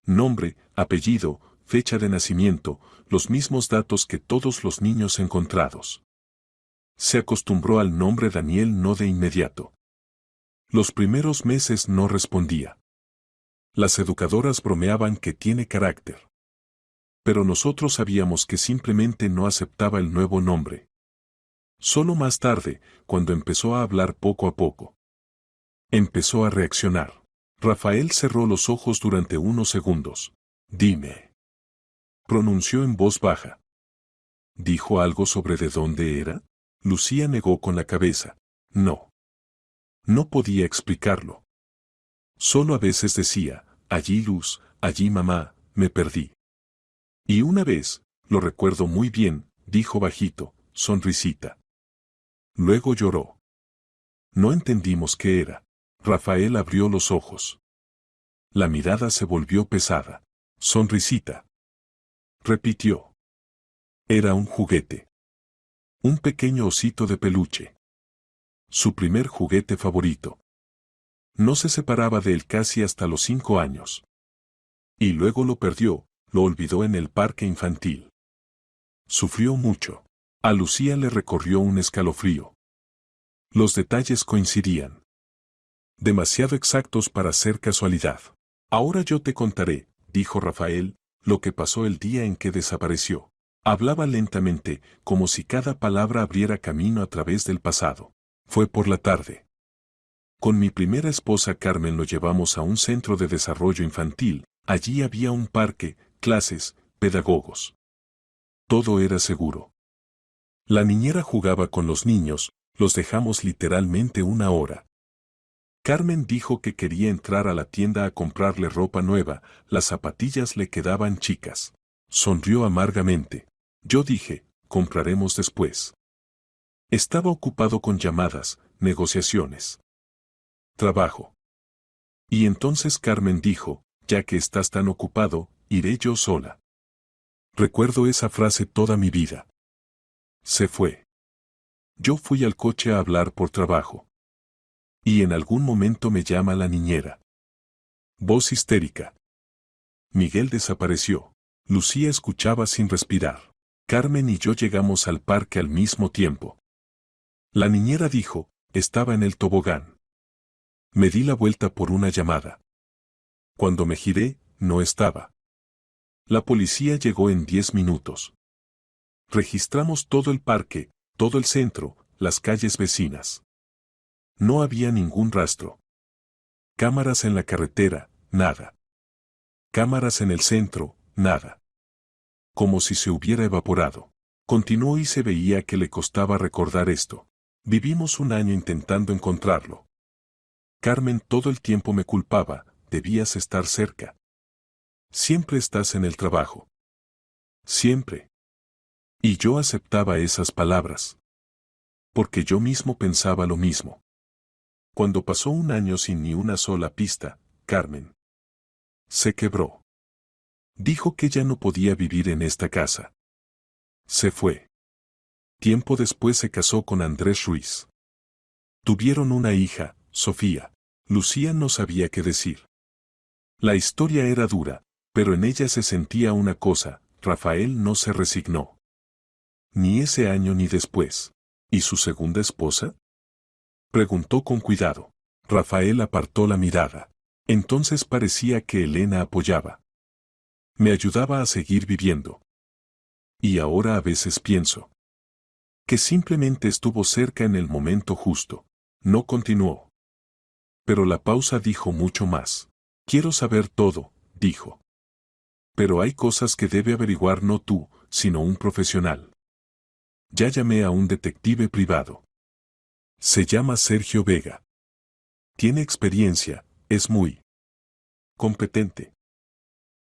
Nombre, apellido, fecha de nacimiento, los mismos datos que todos los niños encontrados. Se acostumbró al nombre Daniel no de inmediato. Los primeros meses no respondía. Las educadoras bromeaban que tiene carácter. Pero nosotros sabíamos que simplemente no aceptaba el nuevo nombre. Solo más tarde, cuando empezó a hablar poco a poco. Empezó a reaccionar. Rafael cerró los ojos durante unos segundos. Dime. Pronunció en voz baja. ¿Dijo algo sobre de dónde era? Lucía negó con la cabeza. No. No podía explicarlo. Solo a veces decía, allí Luz, allí mamá, me perdí. Y una vez, lo recuerdo muy bien, dijo bajito, sonrisita. Luego lloró. No entendimos qué era. Rafael abrió los ojos. La mirada se volvió pesada. Sonrisita. Repitió. Era un juguete. Un pequeño osito de peluche. Su primer juguete favorito. No se separaba de él casi hasta los 5 años. Y luego lo perdió, lo olvidó en el parque infantil. Sufrió mucho. A Lucía le recorrió un escalofrío. Los detalles coincidían. Demasiado exactos para ser casualidad. Ahora yo te contaré, dijo Rafael, lo que pasó el día en que desapareció. Hablaba lentamente, como si cada palabra abriera camino a través del pasado. Fue por la tarde. Con mi primera esposa Carmen lo llevamos a un centro de desarrollo infantil. Allí había un parque, clases, pedagogos. Todo era seguro. La niñera jugaba con los niños, los dejamos literalmente 1 hora. Carmen dijo que quería entrar a la tienda a comprarle ropa nueva, las zapatillas le quedaban chicas. Sonrió amargamente. Yo dije, compraremos después. Estaba ocupado con llamadas, negociaciones, trabajo. Y entonces Carmen dijo, ya que estás tan ocupado, iré yo sola. Recuerdo esa frase toda mi vida. Se fue. Yo fui al coche a hablar por trabajo. Y en algún momento me llama la niñera. Voz histérica. Miguel desapareció. Lucía escuchaba sin respirar. Carmen y yo llegamos al parque al mismo tiempo. La niñera dijo, estaba en el tobogán. Me di la vuelta por una llamada. Cuando me giré, no estaba. La policía llegó en 10 minutos. Registramos todo el parque, todo el centro, las calles vecinas. No había ningún rastro. Cámaras en la carretera, nada. Cámaras en el centro, nada. Como si se hubiera evaporado. Continuó y se veía que le costaba recordar esto. Vivimos un año intentando encontrarlo. Carmen todo el tiempo me culpaba, debías estar cerca. Siempre estás en el trabajo. Siempre. Y yo aceptaba esas palabras. Porque yo mismo pensaba lo mismo. Cuando pasó un año sin ni una sola pista, Carmen se quebró. Dijo que ya no podía vivir en esta casa. Se fue. Tiempo después se casó con Andrés Ruiz. Tuvieron una hija, Sofía. Lucía no sabía qué decir. La historia era dura, pero en ella se sentía una cosa, Rafael no se resignó. Ni ese año ni después. ¿Y su segunda esposa? Preguntó con cuidado. Rafael apartó la mirada. Entonces parecía que Elena apoyaba. Me ayudaba a seguir viviendo. Y ahora a veces pienso que simplemente estuvo cerca en el momento justo. No continuó. Pero la pausa dijo mucho más. Quiero saber todo, dijo. Pero hay cosas que debe averiguar no tú, sino un profesional. Ya llamé a un detective privado. Se llama Sergio Vega. Tiene experiencia, es muy competente.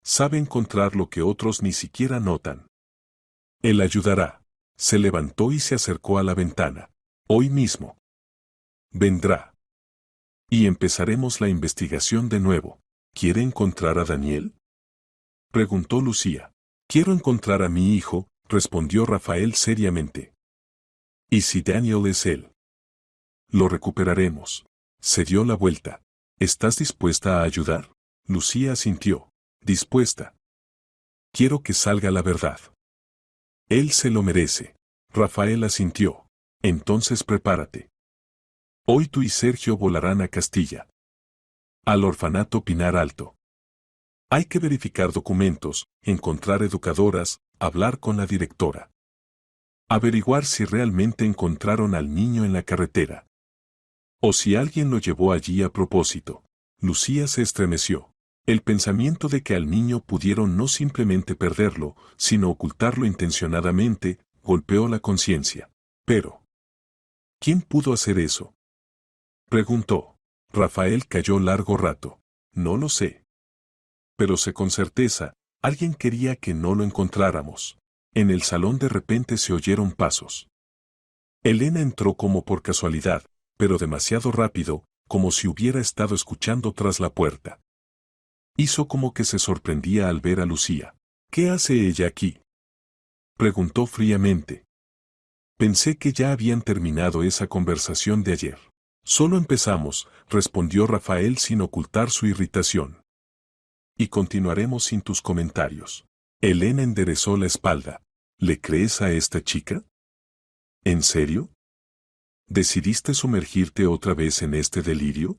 Sabe encontrar lo que otros ni siquiera notan. Él ayudará. Se levantó y se acercó a la ventana. Hoy mismo. Vendrá. Y empezaremos la investigación de nuevo. ¿Quiere encontrar a Daniel? Preguntó Lucía. Quiero encontrar a mi hijo, respondió Rafael seriamente. ¿Y si Daniel es él? Lo recuperaremos. Se dio la vuelta. ¿Estás dispuesta a ayudar? Lucía asintió. Dispuesta. Quiero que salga la verdad. Él se lo merece. Rafael asintió. Entonces prepárate. Hoy tú y Sergio volarán a Castilla. Al orfanato Pinar Alto. Hay que verificar documentos, encontrar educadoras, hablar con la directora. Averiguar si realmente encontraron al niño en la carretera. O si alguien lo llevó allí a propósito. Lucía se estremeció. El pensamiento de que al niño pudieron no simplemente perderlo, sino ocultarlo intencionadamente, golpeó la conciencia. Pero, ¿quién pudo hacer eso? Preguntó. Rafael calló largo rato. No lo sé. Pero sé con certeza, alguien quería que no lo encontráramos. En el salón de repente se oyeron pasos. Elena entró como por casualidad, pero demasiado rápido, como si hubiera estado escuchando tras la puerta. Hizo como que se sorprendía al ver a Lucía. ¿Qué hace ella aquí? Preguntó fríamente. Pensé que ya habían terminado esa conversación de ayer. Solo empezamos, respondió Rafael sin ocultar su irritación. Y continuaremos sin tus comentarios. Elena enderezó la espalda. ¿Le crees a esta chica? ¿En serio? ¿Decidiste sumergirte otra vez en este delirio?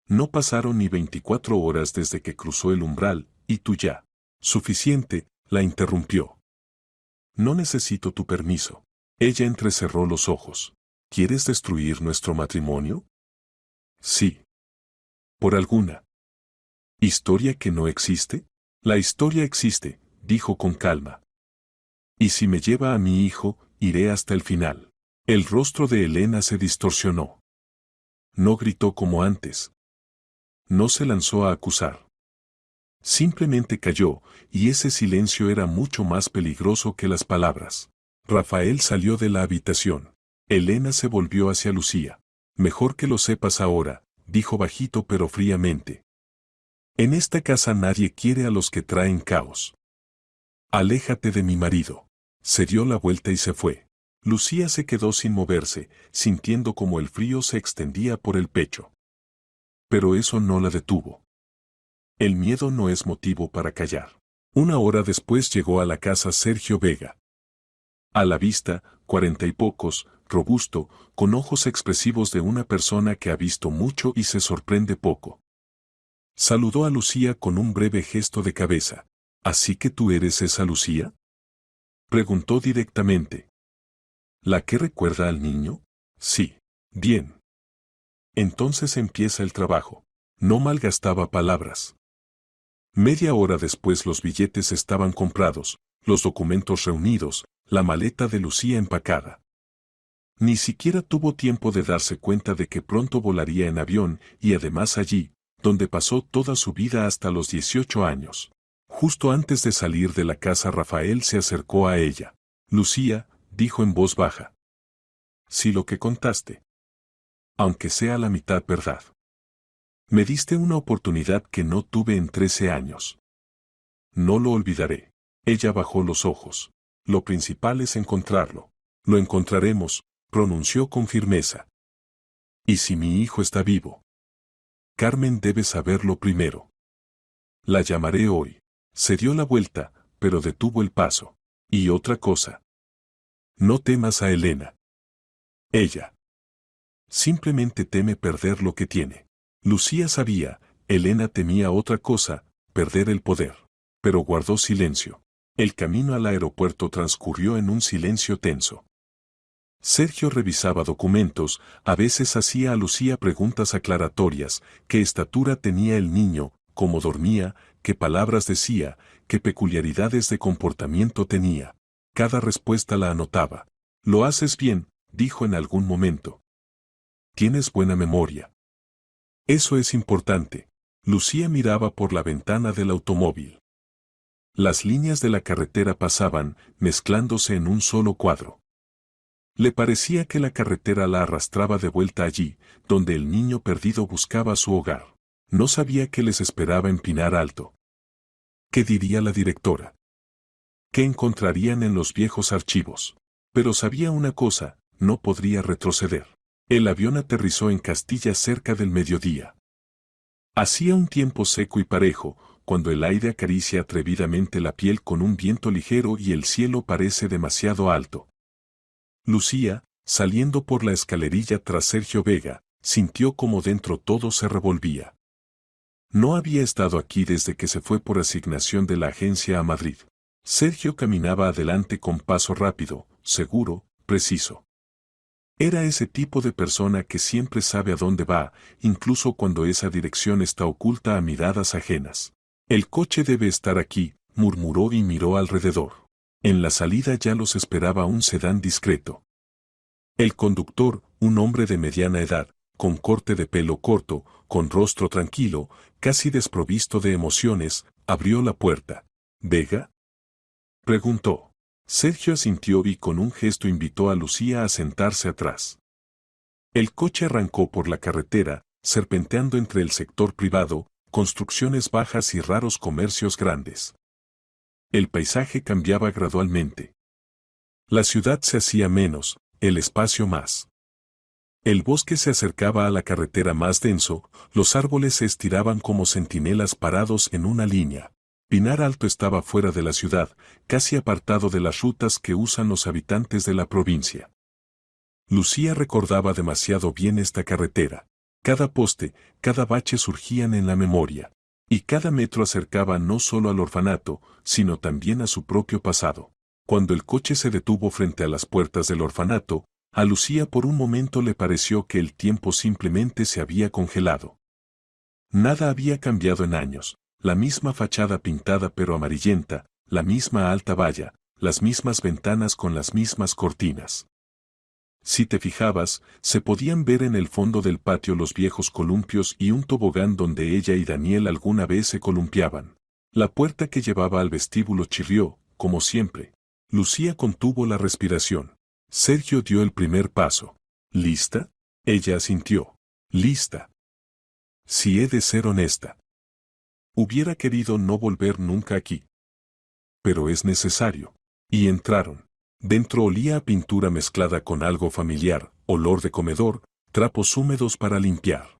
No pasaron ni 24 horas desde que cruzó el umbral, y tú ya. Suficiente, la interrumpió. No necesito tu permiso. Ella entrecerró los ojos. ¿Quieres destruir nuestro matrimonio? Sí. ¿Por alguna historia que no existe? La historia existe, dijo con calma. Y si me lleva a mi hijo, iré hasta el final. El rostro de Elena se distorsionó. No gritó como antes. No se lanzó a acusar. Simplemente calló, y ese silencio era mucho más peligroso que las palabras. Rafael salió de la habitación. Elena se volvió hacia Lucía. Mejor que lo sepas ahora, dijo bajito pero fríamente. En esta casa nadie quiere a los que traen caos. Aléjate de mi marido. Se dio la vuelta y se fue. Lucía se quedó sin moverse, sintiendo como el frío se extendía por el pecho. Pero eso no la detuvo. El miedo no es motivo para callar. Una hora después llegó a la casa Sergio Vega. A la vista, 40 y pocos, robusto, con ojos expresivos de una persona que ha visto mucho y se sorprende poco. Saludó a Lucía con un breve gesto de cabeza. ¿Así que tú eres esa Lucía? Preguntó directamente. ¿La que recuerda al niño? Sí. Bien. Entonces empieza el trabajo. No malgastaba palabras. Media hora después los billetes estaban comprados, los documentos reunidos, la maleta de Lucía empacada. Ni siquiera tuvo tiempo de darse cuenta de que pronto volaría en avión y además allí, donde pasó toda su vida hasta los 18 años. Justo antes de salir de la casa Rafael se acercó a ella. Lucía, dijo en voz baja. Si lo que contaste, aunque sea la mitad verdad. Me diste una oportunidad que no tuve en 13 años. No lo olvidaré. Ella bajó los ojos. Lo principal es encontrarlo. Lo encontraremos, pronunció con firmeza. ¿Y si mi hijo está vivo? Carmen debe saberlo primero. La llamaré hoy. Se dio la vuelta, pero detuvo el paso. Y otra cosa. No temas a Elena. Ella simplemente teme perder lo que tiene. Lucía sabía, Elena temía otra cosa, perder el poder. Pero guardó silencio. El camino al aeropuerto transcurrió en un silencio tenso. Sergio revisaba documentos, a veces hacía a Lucía preguntas aclaratorias, qué estatura tenía el niño, cómo dormía, qué palabras decía, qué peculiaridades de comportamiento tenía. Cada respuesta la anotaba. Lo haces bien, dijo en algún momento. Tienes buena memoria. Eso es importante. Lucía miraba por la ventana del automóvil. Las líneas de la carretera pasaban, mezclándose en un solo cuadro. Le parecía que la carretera la arrastraba de vuelta allí, donde el niño perdido buscaba su hogar. No sabía qué les esperaba en Pinar Alto. ¿Qué diría la directora? ¿Qué encontrarían en los viejos archivos? Pero sabía una cosa, no podría retroceder. El avión aterrizó en Castilla cerca del mediodía. Hacía un tiempo seco y parejo, cuando el aire acaricia atrevidamente la piel con un viento ligero y el cielo parece demasiado alto. Lucía, saliendo por la escalerilla tras Sergio Vega, sintió como dentro todo se revolvía. No había estado aquí desde que se fue por asignación de la agencia a Madrid. Sergio caminaba adelante con paso rápido, seguro, preciso. Era ese tipo de persona que siempre sabe a dónde va, incluso cuando esa dirección está oculta a miradas ajenas. El coche debe estar aquí, murmuró y miró alrededor. En la salida ya los esperaba un sedán discreto. El conductor, un hombre de mediana edad, con corte de pelo corto, con rostro tranquilo, casi desprovisto de emociones, abrió la puerta. ¿Vega?, preguntó. Sergio asintió y con un gesto invitó a Lucía a sentarse atrás. El coche arrancó por la carretera, serpenteando entre el sector privado, construcciones bajas y raros comercios grandes. El paisaje cambiaba gradualmente. La ciudad se hacía menos, el espacio más. El bosque se acercaba a la carretera más denso, los árboles se estiraban como centinelas parados en una línea. Pinar Alto estaba fuera de la ciudad, casi apartado de las rutas que usan los habitantes de la provincia. Lucía recordaba demasiado bien esta carretera. Cada poste, cada bache surgían en la memoria. Y cada metro acercaba no solo al orfanato, sino también a su propio pasado. Cuando el coche se detuvo frente a las puertas del orfanato, a Lucía por un momento le pareció que el tiempo simplemente se había congelado. Nada había cambiado en años. La misma fachada pintada pero amarillenta, la misma alta valla, las mismas ventanas con las mismas cortinas. Si te fijabas, se podían ver en el fondo del patio los viejos columpios y un tobogán donde ella y Daniel alguna vez se columpiaban. La puerta que llevaba al vestíbulo chirrió, como siempre. Lucía contuvo la respiración. Sergio dio el primer paso. ¿Lista? Ella asintió. Lista. Si he de ser honesta. Hubiera querido no volver nunca aquí. Pero es necesario. Y entraron. Dentro olía a pintura mezclada con algo familiar, olor de comedor, trapos húmedos para limpiar.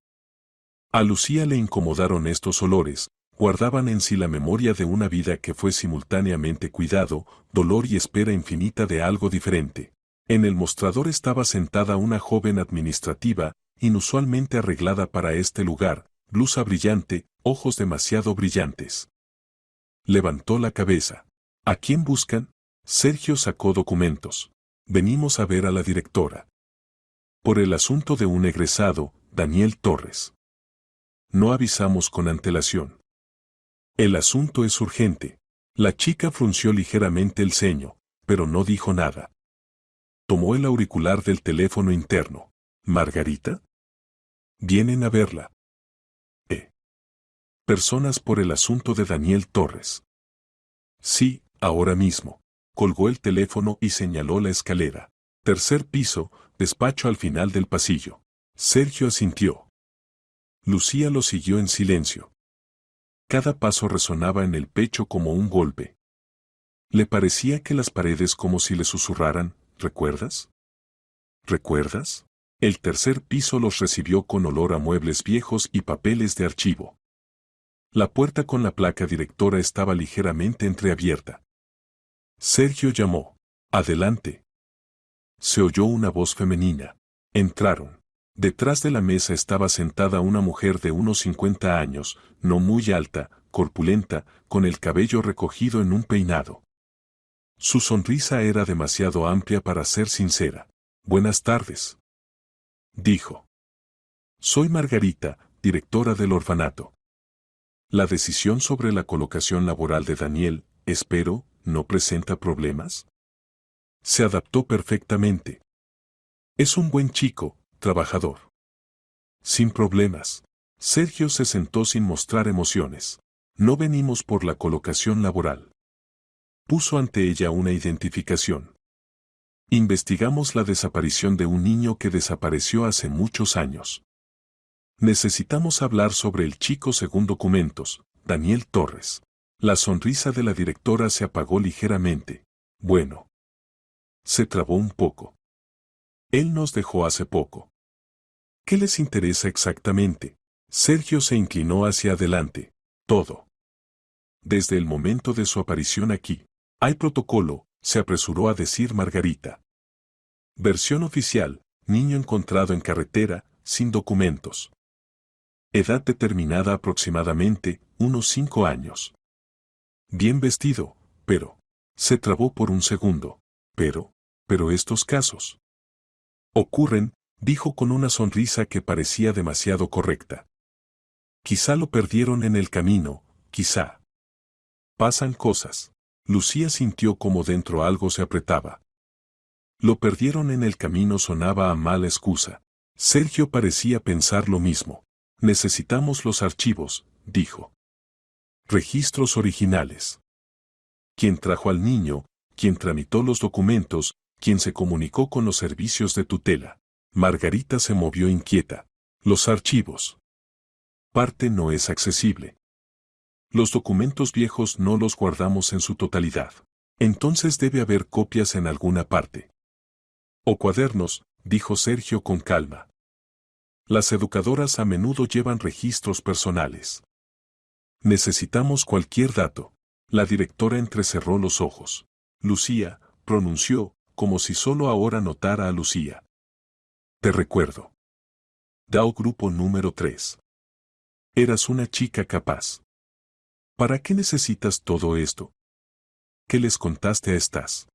A Lucía le incomodaron estos olores, guardaban en sí la memoria de una vida que fue simultáneamente cuidado, dolor y espera infinita de algo diferente. En el mostrador estaba sentada una joven administrativa, inusualmente arreglada para este lugar, blusa brillante, ojos demasiado brillantes. Levantó la cabeza. ¿A quién buscan? Sergio sacó documentos. Venimos a ver a la directora. Por el asunto de un egresado, Daniel Torres. No avisamos con antelación. El asunto es urgente. La chica frunció ligeramente el ceño, pero no dijo nada. Tomó el auricular del teléfono interno. ¿Margarita? Vienen a verla. Personas por el asunto de Daniel Torres. Sí, ahora mismo. Colgó el teléfono y señaló la escalera. Tercer piso, despacho al final del pasillo. Sergio asintió. Lucía lo siguió en silencio. Cada paso resonaba en el pecho como un golpe. Le parecía que las paredes como si le susurraran, ¿recuerdas? ¿Recuerdas? El tercer piso los recibió con olor a muebles viejos y papeles de archivo. La puerta con la placa directora estaba ligeramente entreabierta. Sergio llamó. Adelante. Se oyó una voz femenina. Entraron. Detrás de la mesa estaba sentada una mujer de unos 50 años, no muy alta, corpulenta, con el cabello recogido en un peinado. Su sonrisa era demasiado amplia para ser sincera. Buenas tardes. Dijo. Soy Margarita, directora del orfanato. La decisión sobre la colocación laboral de Daniel, espero, ¿no presenta problemas? Se adaptó perfectamente. Es un buen chico, trabajador. Sin problemas. Sergio se sentó sin mostrar emociones. No venimos por la colocación laboral. Puso ante ella una identificación. Investigamos la desaparición de un niño que desapareció hace muchos años. Necesitamos hablar sobre el chico según documentos, Daniel Torres. La sonrisa de la directora se apagó ligeramente. Bueno. Se trabó un poco. Él nos dejó hace poco. ¿Qué les interesa exactamente? Sergio se inclinó hacia adelante. Todo. Desde el momento de su aparición aquí. Hay protocolo, se apresuró a decir Margarita. Versión oficial, niño encontrado en carretera, sin documentos. Edad determinada aproximadamente, unos 5 años. Bien vestido, pero. Se trabó por un segundo. Pero estos casos. Ocurren, dijo con una sonrisa que parecía demasiado correcta. Quizá lo perdieron en el camino, quizá. Pasan cosas. Lucía sintió como dentro algo se apretaba. Lo perdieron en el camino sonaba a mala excusa. Sergio parecía pensar lo mismo. Necesitamos los archivos, dijo. Registros originales. Quien trajo al niño, quien tramitó los documentos, quien se comunicó con los servicios de tutela. Margarita se movió inquieta. Los archivos. Parte no es accesible. Los documentos viejos no los guardamos en su totalidad. Entonces debe haber copias en alguna parte. O cuadernos, dijo Sergio con calma. Las educadoras a menudo llevan registros personales. Necesitamos cualquier dato. La directora entrecerró los ojos. Lucía, pronunció, como si solo ahora notara a Lucía. Te recuerdo. DAO Grupo número 3. Eras una chica capaz. ¿Para qué necesitas todo esto? ¿Qué les contaste a estas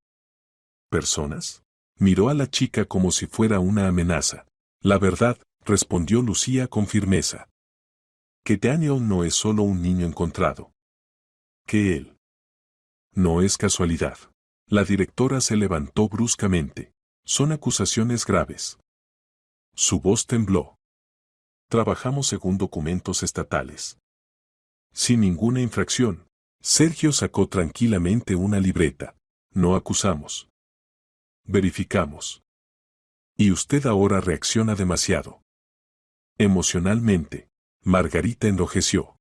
personas? Miró a la chica como si fuera una amenaza. La verdad, respondió Lucía con firmeza. Que Daniel no es solo un niño encontrado. Que él. No es casualidad. La directora se levantó bruscamente. Son acusaciones graves. Su voz tembló. Trabajamos según documentos estatales. Sin ninguna infracción. Sergio sacó tranquilamente una libreta. No acusamos. Verificamos. Y usted ahora reacciona demasiado. Emocionalmente. Margarita enrojeció.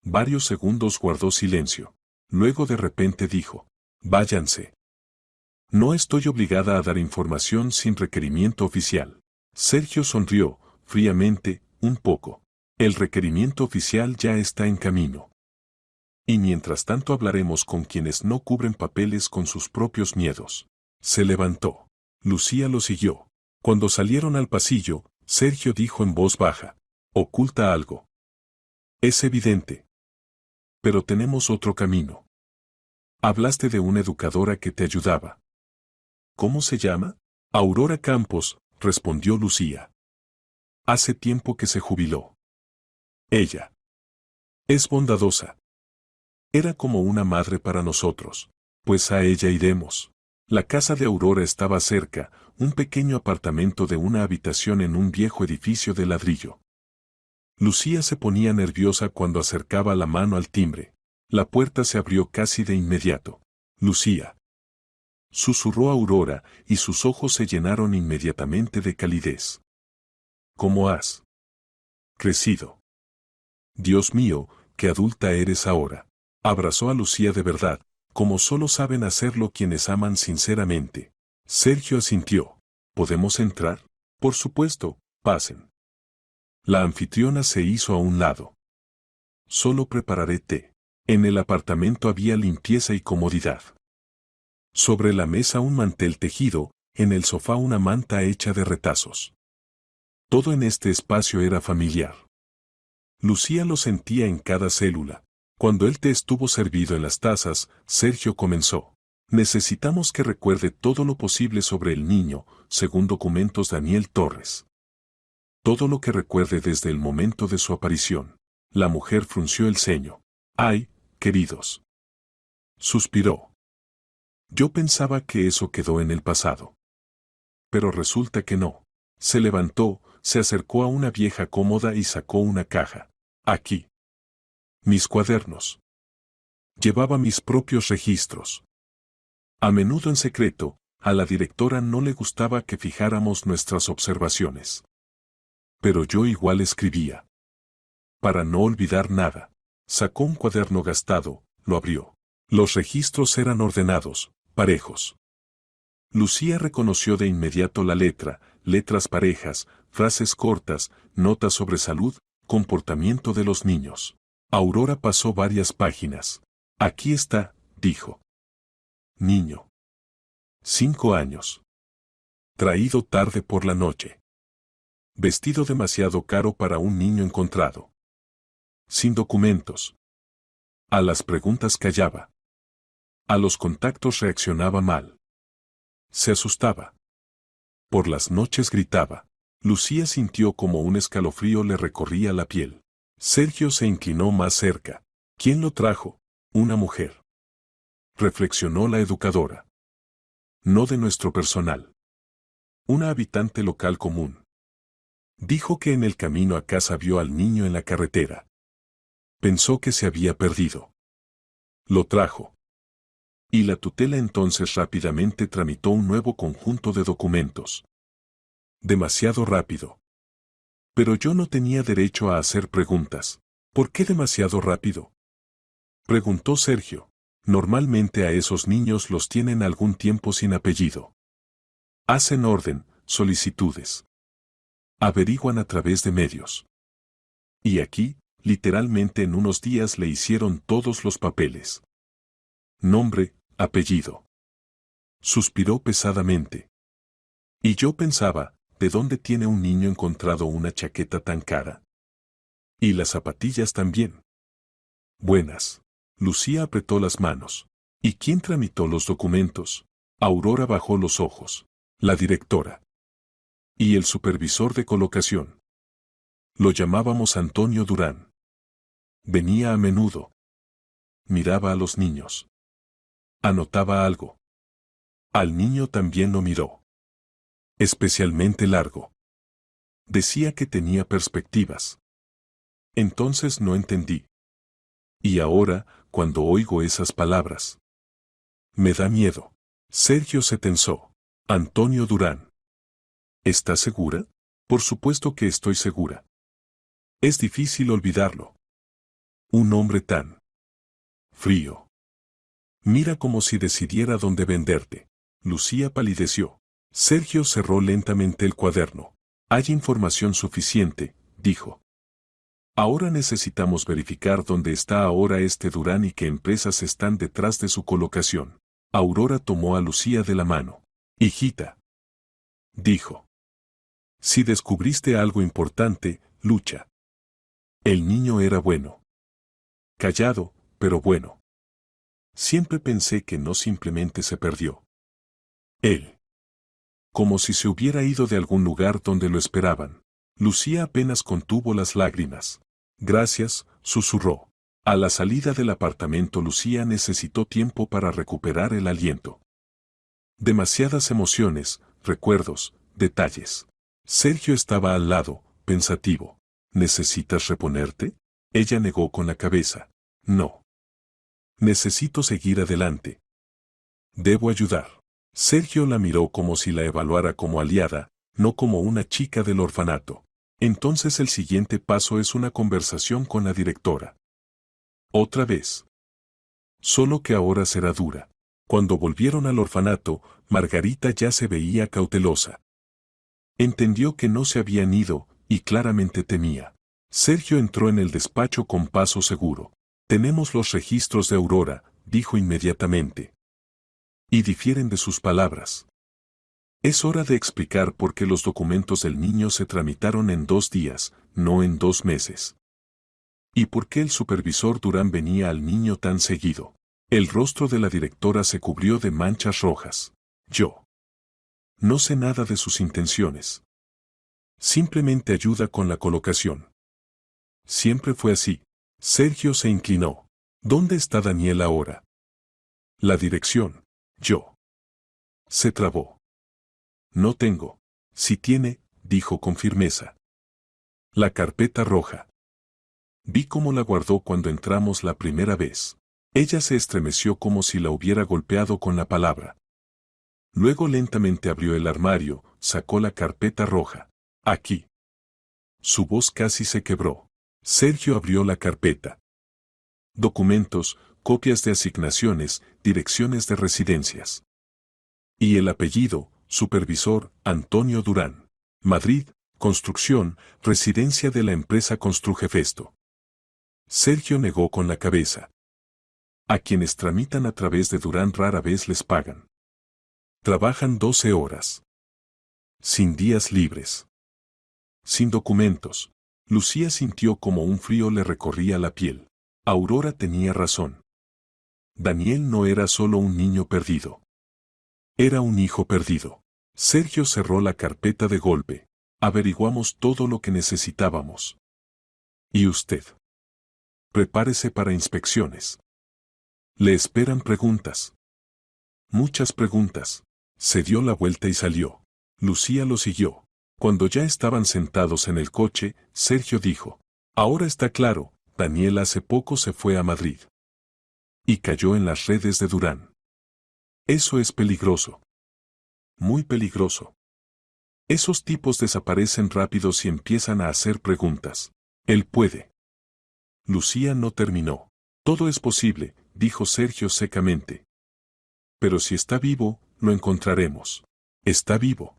Varios segundos guardó silencio. Luego de repente dijo, váyanse. No estoy obligada a dar información sin requerimiento oficial. Sergio sonrió, fríamente, un poco. El requerimiento oficial ya está en camino. Y mientras tanto hablaremos con quienes no cubren papeles con sus propios miedos. Se levantó. Lucía lo siguió. Cuando salieron al pasillo, Sergio dijo en voz baja, oculta algo. Es evidente. Pero tenemos otro camino. Hablaste de una educadora que te ayudaba. ¿Cómo se llama? Aurora Campos, respondió Lucía. Hace tiempo que se jubiló. Ella. Es bondadosa. Era como una madre para nosotros. Pues a ella iremos. La casa de Aurora estaba cerca, un pequeño apartamento de una habitación en un viejo edificio de ladrillo. Lucía se ponía nerviosa cuando acercaba la mano al timbre. La puerta se abrió casi de inmediato. Lucía. Susurró Aurora, y sus ojos se llenaron inmediatamente de calidez. ¿Cómo has crecido? Dios mío, qué adulta eres ahora. Abrazó a Lucía de verdad, como solo saben hacerlo quienes aman sinceramente. Sergio asintió. ¿Podemos entrar? Por supuesto, pasen. La anfitriona se hizo a un lado. Solo prepararé té. En el apartamento había limpieza y comodidad. Sobre la mesa un mantel tejido, en el sofá una manta hecha de retazos. Todo en este espacio era familiar. Lucía lo sentía en cada célula. Cuando el té estuvo servido en las tazas, Sergio comenzó. Necesitamos que recuerde todo lo posible sobre el niño, según documentos Daniel Torres. Todo lo que recuerde desde el momento de su aparición. La mujer frunció el ceño. Ay, queridos. Suspiró. Yo pensaba que eso quedó en el pasado. Pero resulta que no. Se levantó, se acercó a una vieja cómoda y sacó una caja. Aquí. Mis cuadernos. Llevaba mis propios registros. A menudo en secreto, a la directora no le gustaba que fijáramos nuestras observaciones. Pero yo igual escribía. Para no olvidar nada. Sacó un cuaderno gastado, lo abrió. Los registros eran ordenados, parejos. Lucía reconoció de inmediato la letra, letras parejas, frases cortas, notas sobre salud, comportamiento de los niños. Aurora pasó varias páginas. Aquí está, dijo. Niño. 5 años. Traído tarde por la noche. Vestido demasiado caro para un niño encontrado. Sin documentos. A las preguntas callaba. A los contactos reaccionaba mal. Se asustaba. Por las noches gritaba. Lucía sintió como un escalofrío le recorría la piel. Sergio se inclinó más cerca. ¿Quién lo trajo? Una mujer. Reflexionó la educadora. No de nuestro personal. Una habitante local común. Dijo que en el camino a casa vio al niño en la carretera. Pensó que se había perdido. Lo trajo. Y la tutela entonces rápidamente tramitó un nuevo conjunto de documentos. Demasiado rápido. Pero yo no tenía derecho a hacer preguntas. ¿Por qué demasiado rápido? Preguntó Sergio. Normalmente a esos niños los tienen algún tiempo sin apellido. Hacen orden, solicitudes. Averiguan a través de medios. Y aquí, literalmente en unos días le hicieron todos los papeles. Nombre, apellido. Suspiró pesadamente. Y yo pensaba, ¿de dónde tiene un niño encontrado una chaqueta tan cara? Y las zapatillas también. Buenas. Lucía apretó las manos. ¿Y quién tramitó los documentos? Aurora bajó los ojos. La directora. Y el supervisor de colocación. Lo llamábamos Antonio Durán. Venía a menudo. Miraba a los niños. Anotaba algo. Al niño también lo miró. especialmente largo. Decía que tenía perspectivas. Entonces no entendí. Y ahora, cuando oigo esas palabras, me da miedo. Sergio se tensó. Antonio Durán. ¿Estás segura? Por supuesto que estoy segura. Es difícil olvidarlo. Un hombre tan frío. Mira como si decidiera dónde venderte. Lucía palideció. Sergio cerró lentamente el cuaderno. Hay información suficiente, dijo. Ahora necesitamos verificar dónde está ahora este Durán y qué empresas están detrás de su colocación. Aurora tomó a Lucía de la mano. Hijita, dijo. Si descubriste algo importante, lucha. El niño era bueno. Callado, pero bueno. Siempre pensé que no simplemente se perdió. Él. Como si se hubiera ido de algún lugar donde lo esperaban. Lucía apenas contuvo las lágrimas. Gracias, susurró. A la salida del apartamento Lucía necesitó tiempo para recuperar el aliento. Demasiadas emociones, recuerdos, detalles. Sergio estaba al lado, pensativo. ¿Necesitas reponerte? Ella negó con la cabeza. No. Necesito seguir adelante. Debo ayudar. Sergio la miró como si la evaluara como aliada, no como una chica del orfanato. Entonces el siguiente paso es una conversación con la directora. Otra vez. Solo que ahora será dura. Cuando volvieron al orfanato, Margarita ya se veía cautelosa. Entendió que no se habían ido, y claramente temía. Sergio entró en el despacho con paso seguro. Tenemos los registros de Aurora, dijo inmediatamente. Y difieren de sus palabras. Es hora de explicar por qué los documentos del niño se tramitaron en 2 días, no en 2 meses. Y por qué el supervisor Durán venía al niño tan seguido. El rostro de la directora se cubrió de manchas rojas. Yo no sé nada de sus intenciones. Simplemente ayuda con la colocación. Siempre fue así. Sergio se inclinó. ¿Dónde está Daniel ahora? La dirección. Yo. Se trabó. No tengo. Si tiene, dijo con firmeza. La carpeta roja. Vi cómo la guardó cuando entramos la primera vez. Ella se estremeció como si la hubiera golpeado con la palabra. Luego lentamente abrió el armario, sacó la carpeta roja. Aquí. Su voz casi se quebró. Sergio abrió la carpeta. Documentos, copias de asignaciones, direcciones de residencias. Y el apellido, supervisor, Antonio Durán. Madrid, construcción, residencia de la empresa Construjefesto. Sergio negó con la cabeza. A quienes tramitan a través de Durán rara vez les pagan. Trabajan 12 horas. Sin días libres. Sin documentos. Lucía sintió como un frío le recorría la piel. Aurora tenía razón. Daniel no era solo un niño perdido. Era un hijo perdido. Sergio cerró la carpeta de golpe. Averiguamos todo lo que necesitábamos. ¿Y usted? Prepárese para inspecciones. Le esperan preguntas. Muchas preguntas. Se dio la vuelta y salió. Lucía lo siguió. Cuando ya estaban sentados en el coche, Sergio dijo: Ahora está claro, Daniel hace poco se fue a Madrid. Y cayó en las redes de Durán. Eso es peligroso. Muy peligroso. Esos tipos desaparecen rápido si empiezan a hacer preguntas. Él puede. Lucía no terminó. Todo es posible, dijo Sergio secamente. Pero si está vivo, lo encontraremos. Está vivo.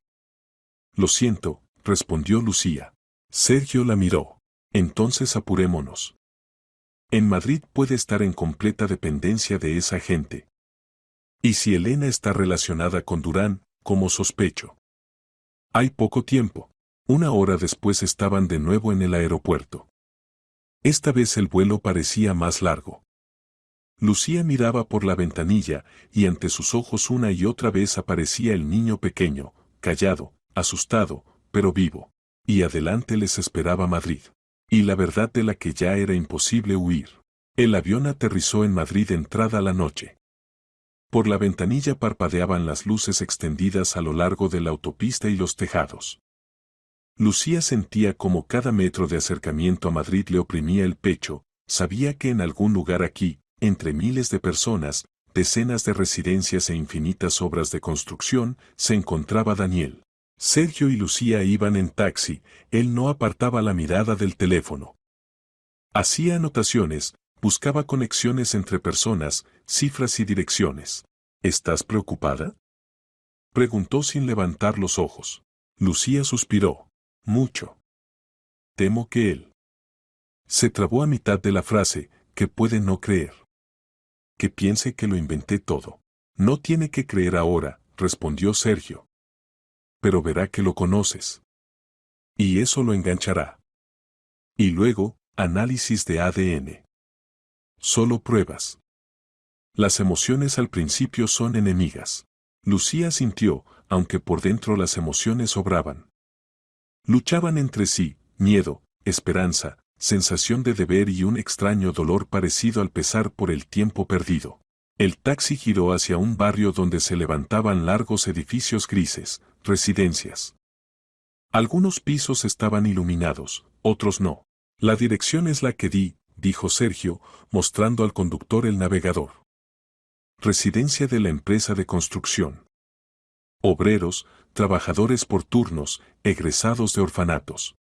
Lo siento, respondió Lucía. Sergio la miró. Entonces apurémonos. En Madrid puede estar en completa dependencia de esa gente. Y si Elena está relacionada con Durán, como sospecho. Hay poco tiempo. 1 hora después estaban de nuevo en el aeropuerto. Esta vez el vuelo parecía más largo. Lucía miraba por la ventanilla, y ante sus ojos una y otra vez aparecía el niño pequeño, callado, asustado, pero vivo. Y adelante les esperaba Madrid. Y la verdad de la que ya era imposible huir. El avión aterrizó en Madrid entrada la noche. Por la ventanilla parpadeaban las luces extendidas a lo largo de la autopista y los tejados. Lucía sentía como cada metro de acercamiento a Madrid le oprimía el pecho, sabía que en algún lugar aquí, entre miles de personas, decenas de residencias e infinitas obras de construcción, se encontraba Daniel. Sergio y Lucía iban en taxi, él no apartaba la mirada del teléfono. Hacía anotaciones, buscaba conexiones entre personas, cifras y direcciones. ¿Estás preocupada?, preguntó sin levantar los ojos. Lucía suspiró. Mucho. Temo que él. Se trabó a mitad de la frase, que puede no creer. Que piense que lo inventé todo. No tiene que creer ahora, respondió Sergio. Pero verá que lo conoces. Y eso lo enganchará. Y luego, análisis de ADN. Solo pruebas. Las emociones al principio son enemigas. Lucía sintió, aunque por dentro las emociones sobraban. Luchaban entre sí, miedo, esperanza, sensación de deber y un extraño dolor parecido al pesar por el tiempo perdido. El taxi giró hacia un barrio donde se levantaban largos edificios grises, residencias. Algunos pisos estaban iluminados, otros no. La dirección es la que di, dijo Sergio, mostrando al conductor el navegador. Residencia de la empresa de construcción. Obreros, trabajadores por turnos, egresados de orfanatos.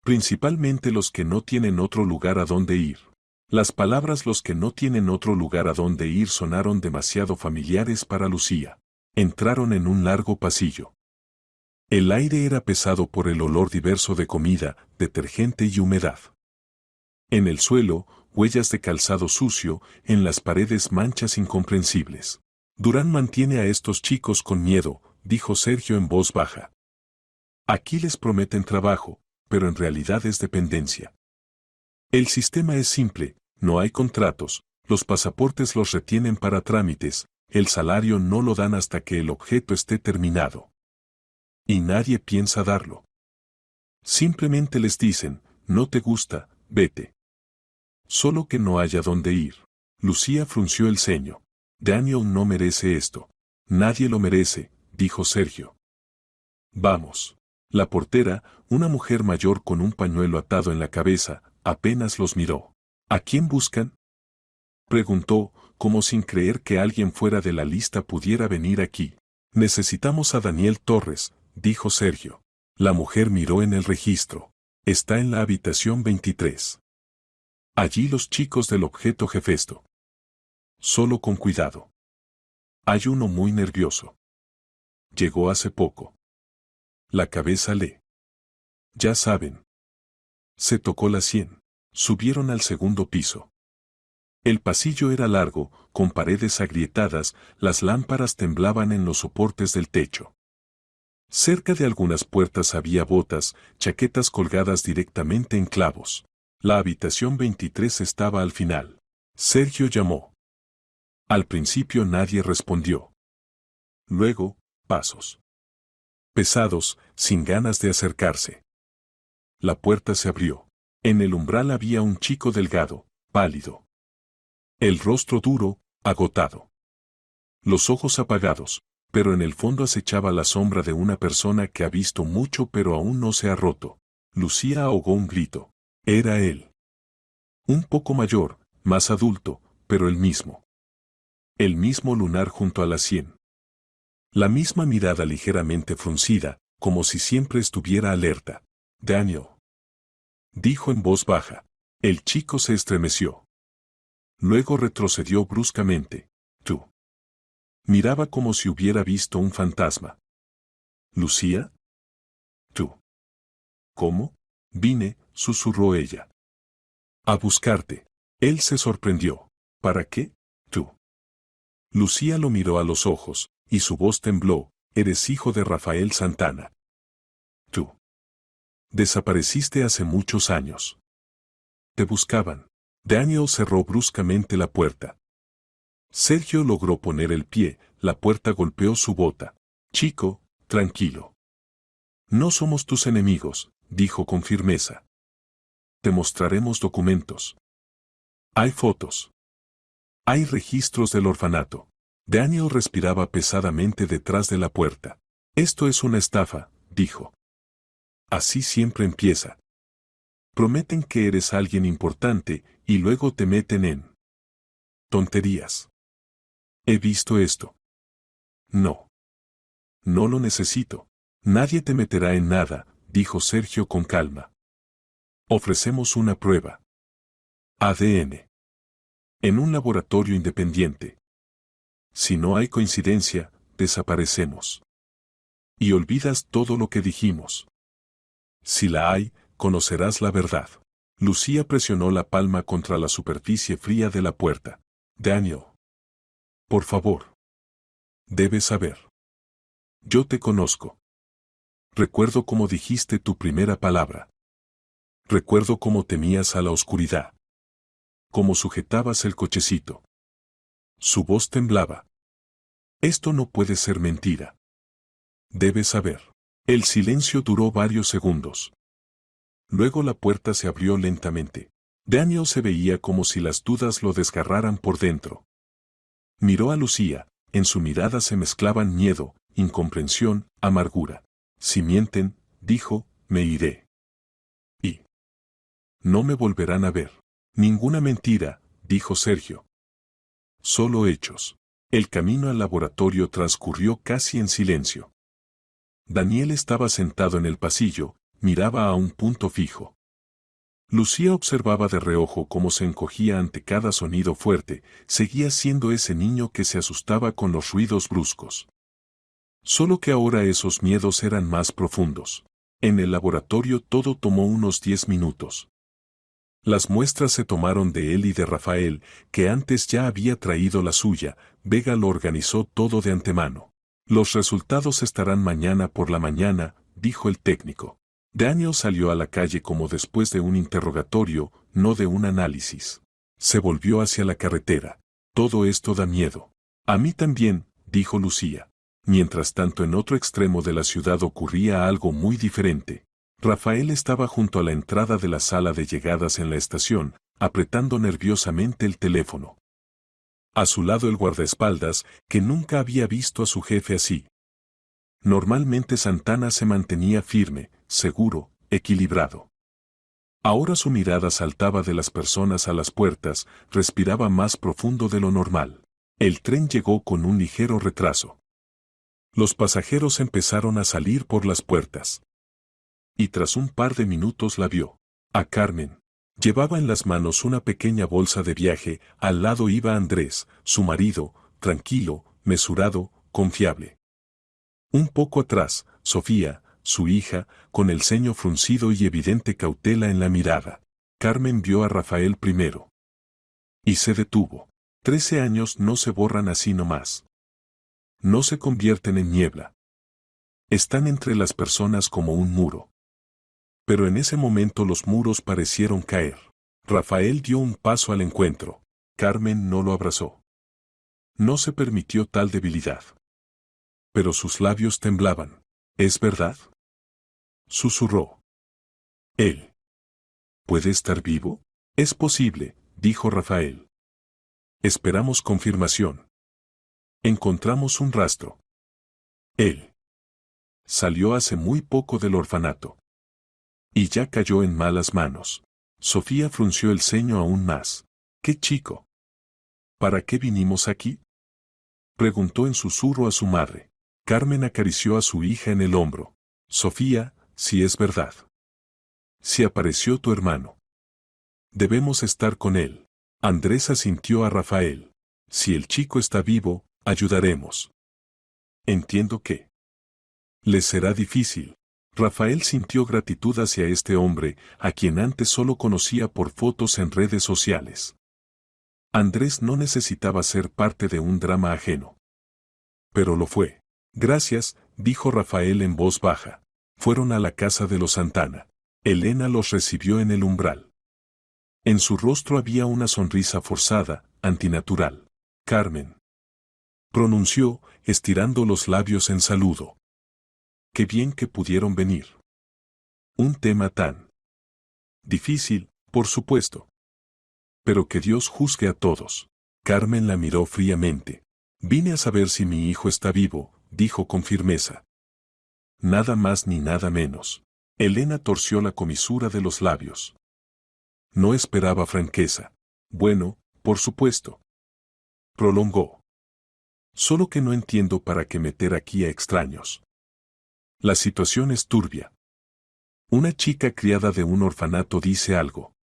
Principalmente los que no tienen otro lugar a donde ir. Las palabras los que no tienen otro lugar a donde ir sonaron demasiado familiares para Lucía. Entraron en un largo pasillo. El aire era pesado por el olor diverso de comida, detergente y humedad. En el suelo, huellas de calzado sucio, en las paredes manchas incomprensibles. Durán mantiene a estos chicos con miedo, dijo Sergio en voz baja. Aquí les prometen trabajo, pero en realidad es dependencia. El sistema es simple, no hay contratos, los pasaportes los retienen para trámites, el salario no lo dan hasta que el objeto esté terminado. Y nadie piensa darlo. Simplemente les dicen, no te gusta, vete. Solo que no haya dónde ir. Lucía frunció el ceño. Daniel no merece esto. Nadie lo merece, dijo Sergio. Vamos. La portera, una mujer mayor con un pañuelo atado en la cabeza, apenas los miró. ¿A quién buscan?, preguntó, como sin creer que alguien fuera de la lista pudiera venir aquí. Necesitamos a Daniel Torres, dijo Sergio. La mujer miró en el registro. Está en la habitación 23. Allí los chicos del objeto Jefesto. Solo con cuidado. Hay uno muy nervioso. Llegó hace poco. La cabeza le. Ya saben. Se tocó la sien. Subieron al segundo piso. El pasillo era largo, con paredes agrietadas, las lámparas temblaban en los soportes del techo. Cerca de algunas puertas había botas, chaquetas colgadas directamente en clavos. La habitación 23 estaba al final. Sergio llamó. Al principio nadie respondió. Luego, pasos. Pesados, sin ganas de acercarse. La puerta se abrió. En el umbral había un chico delgado, pálido. El rostro duro, agotado. Los ojos apagados, pero en el fondo acechaba la sombra de una persona que ha visto mucho pero aún no se ha roto. Lucía ahogó un grito. Era él. Un poco mayor, más adulto, pero el mismo. El mismo lunar junto a la sien. La misma mirada ligeramente fruncida, como si siempre estuviera alerta. Daniel. Dijo en voz baja. El chico se estremeció. Luego retrocedió bruscamente. Tú. Miraba como si hubiera visto un fantasma. ¿Lucía? Tú. ¿Cómo? Vine, susurró ella. A buscarte. Él se sorprendió. ¿Para qué? Tú. Lucía lo miró a los ojos, y su voz tembló. Eres hijo de Rafael Santana. Tú. Desapareciste hace muchos años. Te buscaban. Daniel cerró bruscamente la puerta. Sergio logró poner el pie, la puerta golpeó su bota. Chico, tranquilo. No somos tus enemigos, dijo con firmeza. Te mostraremos documentos. Hay fotos. Hay registros del orfanato. Daniel respiraba pesadamente detrás de la puerta. Esto es una estafa, dijo. Así siempre empieza. Prometen que eres alguien importante y luego te meten en tonterías. He visto esto. No. No lo necesito. Nadie te meterá en nada, dijo Sergio con calma. Ofrecemos una prueba. ADN. En un laboratorio independiente. Si no hay coincidencia, desaparecemos. Y olvidas todo lo que dijimos. Si la hay, conocerás la verdad. Lucía presionó la palma contra la superficie fría de la puerta. Daniel. Por favor. Debes saber. Yo te conozco. Recuerdo cómo dijiste tu primera palabra. Recuerdo cómo temías a la oscuridad. Cómo sujetabas el cochecito. Su voz temblaba. Esto no puede ser mentira. Debes saber. El silencio duró varios segundos. Luego la puerta se abrió lentamente. Daniel se veía como si las dudas lo desgarraran por dentro. Miró a Lucía, en su mirada se mezclaban miedo, incomprensión, amargura. Si mienten, dijo, me iré. Y no me volverán a ver. Ninguna mentira, dijo Sergio. Solo hechos. El camino al laboratorio transcurrió casi en silencio. Daniel estaba sentado en el pasillo, miraba a un punto fijo. Lucía observaba de reojo cómo se encogía ante cada sonido fuerte, seguía siendo ese niño que se asustaba con los ruidos bruscos. Solo que ahora esos miedos eran más profundos. En el laboratorio todo tomó unos 10 minutos. Las muestras se tomaron de él y de Rafael, que antes ya había traído la suya. Vega lo organizó todo de antemano. Los resultados estarán mañana por la mañana, dijo el técnico. Daniel salió a la calle como después de un interrogatorio, no de un análisis. Se volvió hacia la carretera. Todo esto da miedo. A mí también, dijo Lucía. Mientras tanto, en otro extremo de la ciudad ocurría algo muy diferente. Rafael estaba junto a la entrada de la sala de llegadas en la estación, apretando nerviosamente el teléfono. A su lado el guardaespaldas, que nunca había visto a su jefe así. Normalmente Santana se mantenía firme, seguro, equilibrado. Ahora su mirada saltaba de las personas a las puertas, respiraba más profundo de lo normal. El tren llegó con un ligero retraso. Los pasajeros empezaron a salir por las puertas. Y tras un par de minutos la vio. A Carmen. Llevaba en las manos una pequeña bolsa de viaje, al lado iba Andrés, su marido, tranquilo, mesurado, confiable. Un poco atrás, Sofía, su hija, con el ceño fruncido y evidente cautela en la mirada. Carmen vio a Rafael primero. Y se detuvo. 13 años no se borran así nomás. No se convierten en niebla. Están entre las personas como un muro. Pero en ese momento los muros parecieron caer. Rafael dio un paso al encuentro. Carmen no lo abrazó. No se permitió tal debilidad. Pero sus labios temblaban. ¿Es verdad? Susurró. ¿Él puede estar vivo? Es posible, dijo Rafael. Esperamos confirmación. Encontramos un rastro. Él salió hace muy poco del orfanato. Y ya cayó en malas manos. Sofía frunció el ceño aún más. ¿Qué chico? ¿Para qué vinimos aquí? Preguntó en susurro a su madre. Carmen acarició a su hija en el hombro. Sofía, si es verdad. Si apareció tu hermano. Debemos estar con él. Andrés asintió a Rafael. Si el chico está vivo, ayudaremos. Entiendo que les será difícil. Rafael sintió gratitud hacia este hombre, a quien antes solo conocía por fotos en redes sociales. Andrés no necesitaba ser parte de un drama ajeno. Pero lo fue. Gracias, dijo Rafael en voz baja. Fueron a la casa de los Santana. Elena los recibió en el umbral. En su rostro había una sonrisa forzada, antinatural. Carmen, pronunció, estirando los labios en saludo. Qué bien que pudieron venir. Un tema tan difícil, por supuesto. Pero que Dios juzgue a todos. Carmen la miró fríamente. Vine a saber si mi hijo está vivo, dijo con firmeza. Nada más ni nada menos. Elena torció la comisura de los labios. No esperaba franqueza. Bueno, por supuesto. Prolongó. Solo que no entiendo para qué meter aquí a extraños. La situación es turbia. Una chica criada de un orfanato dice algo.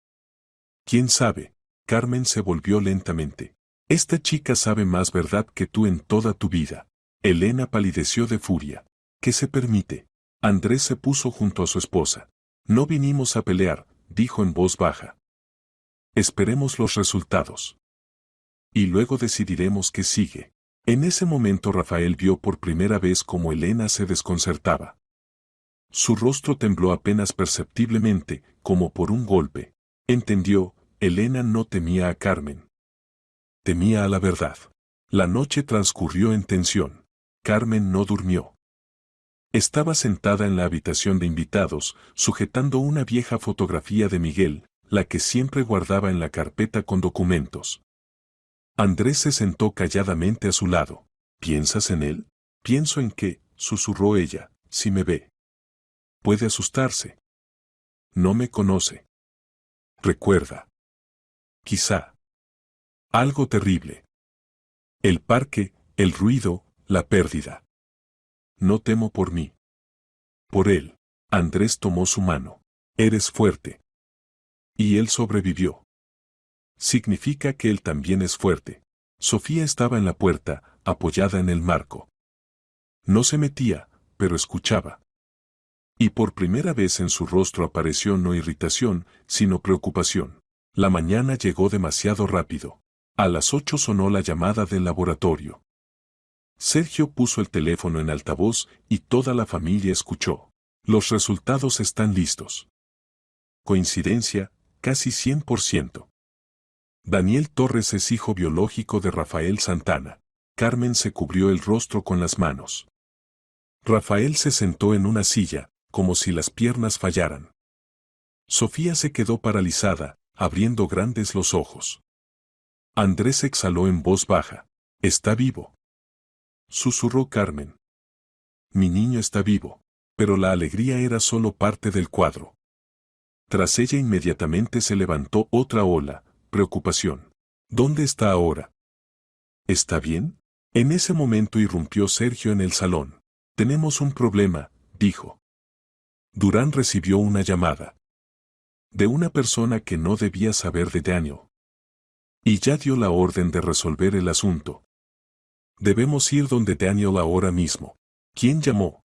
¿Quién sabe? Carmen se volvió lentamente. Esta chica sabe más verdad que tú en toda tu vida. Elena palideció de furia. ¿Qué se permite? Andrés se puso junto a su esposa. No vinimos a pelear, dijo en voz baja. Esperemos los resultados. Y luego decidiremos qué sigue. En ese momento Rafael vio por primera vez cómo Elena se desconcertaba. Su rostro tembló apenas perceptiblemente, como por un golpe. Entendió, Elena no temía a Carmen. Temía a la verdad. La noche transcurrió en tensión. Carmen no durmió. Estaba sentada en la habitación de invitados, sujetando una vieja fotografía de Miguel, la que siempre guardaba en la carpeta con documentos. Andrés se sentó calladamente a su lado. ¿Piensas en él? Pienso en que, susurró ella, si me ve. Puede asustarse. No me conoce. Recuerda. Quizá. Algo terrible. El parque, el ruido, la pérdida. No temo por mí. Por él. Andrés tomó su mano. Eres fuerte. Y él sobrevivió. Significa que él también es fuerte. Sofía estaba en la puerta, apoyada en el marco. No se metía, pero escuchaba. Y por primera vez en su rostro apareció no irritación, sino preocupación. La mañana llegó demasiado rápido. A las 8 sonó la llamada del laboratorio. Sergio puso el teléfono en altavoz y toda la familia escuchó. Los resultados están listos. Coincidencia, casi 100%. Daniel Torres es hijo biológico de Rafael Santana. Carmen se cubrió el rostro con las manos. Rafael se sentó en una silla, como si las piernas fallaran. Sofía se quedó paralizada, abriendo grandes los ojos. Andrés exhaló en voz baja. Está vivo. Susurró Carmen. Mi niño está vivo. Pero la alegría era solo parte del cuadro. Tras ella inmediatamente se levantó otra ola, preocupación. ¿Dónde está ahora? ¿Está bien? En ese momento irrumpió Sergio en el salón. Tenemos un problema, dijo. Durán recibió una llamada. De una persona que no debía saber de Daniel. Y ya dio la orden de resolver el asunto. Debemos ir donde Daniel ahora mismo. ¿Quién llamó?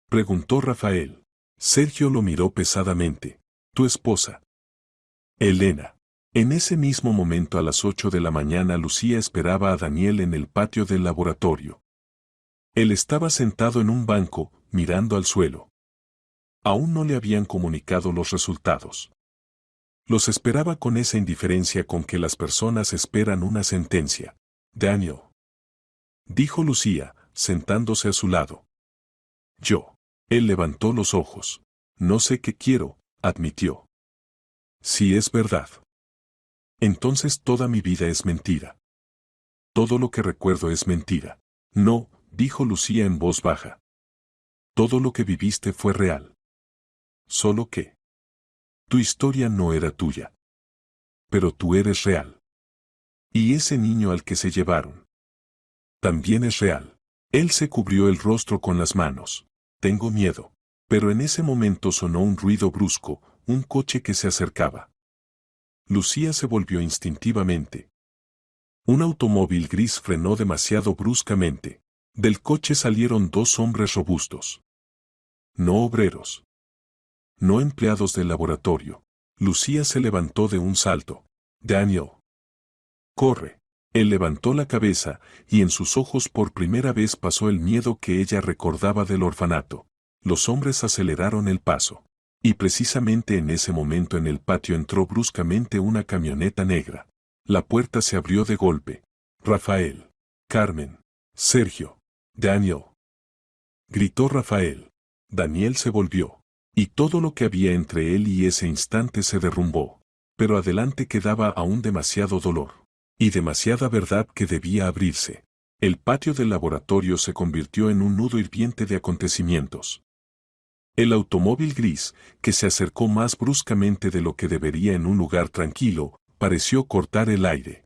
Preguntó Rafael. Sergio lo miró pesadamente. Tu esposa. Elena. En ese mismo momento a las 8 de la mañana Lucía esperaba a Daniel en el patio del laboratorio. Él estaba sentado en un banco, mirando al suelo. Aún no le habían comunicado los resultados. Los esperaba con esa indiferencia con que las personas esperan una sentencia. Daniel. Dijo Lucía, sentándose a su lado. Yo. Él levantó los ojos. No sé qué quiero, admitió. Si es verdad. Entonces toda mi vida es mentira. Todo lo que recuerdo es mentira. No, dijo Lucía en voz baja. Todo lo que viviste fue real. Solo que tu historia no era tuya. Pero tú eres real. Y ese niño al que se llevaron también es real. Él se cubrió el rostro con las manos. Tengo miedo. Pero en ese momento sonó un ruido brusco, un coche que se acercaba. Lucía se volvió instintivamente. Un automóvil gris frenó demasiado bruscamente. Del coche salieron dos hombres robustos. No obreros. No empleados del laboratorio. Lucía se levantó de un salto. Daniel. Corre. Él levantó la cabeza, y en sus ojos por primera vez pasó el miedo que ella recordaba del orfanato. Los hombres aceleraron el paso. Y precisamente en ese momento en el patio entró bruscamente una camioneta negra. La puerta se abrió de golpe. Rafael. Carmen. Sergio. Daniel. Gritó Rafael. Daniel se volvió. Y todo lo que había entre él y ese instante se derrumbó. Pero adelante quedaba aún demasiado dolor. Y demasiada verdad que debía abrirse. El patio del laboratorio se convirtió en un nudo hirviente de acontecimientos. El automóvil gris, que se acercó más bruscamente de lo que debería en un lugar tranquilo, pareció cortar el aire.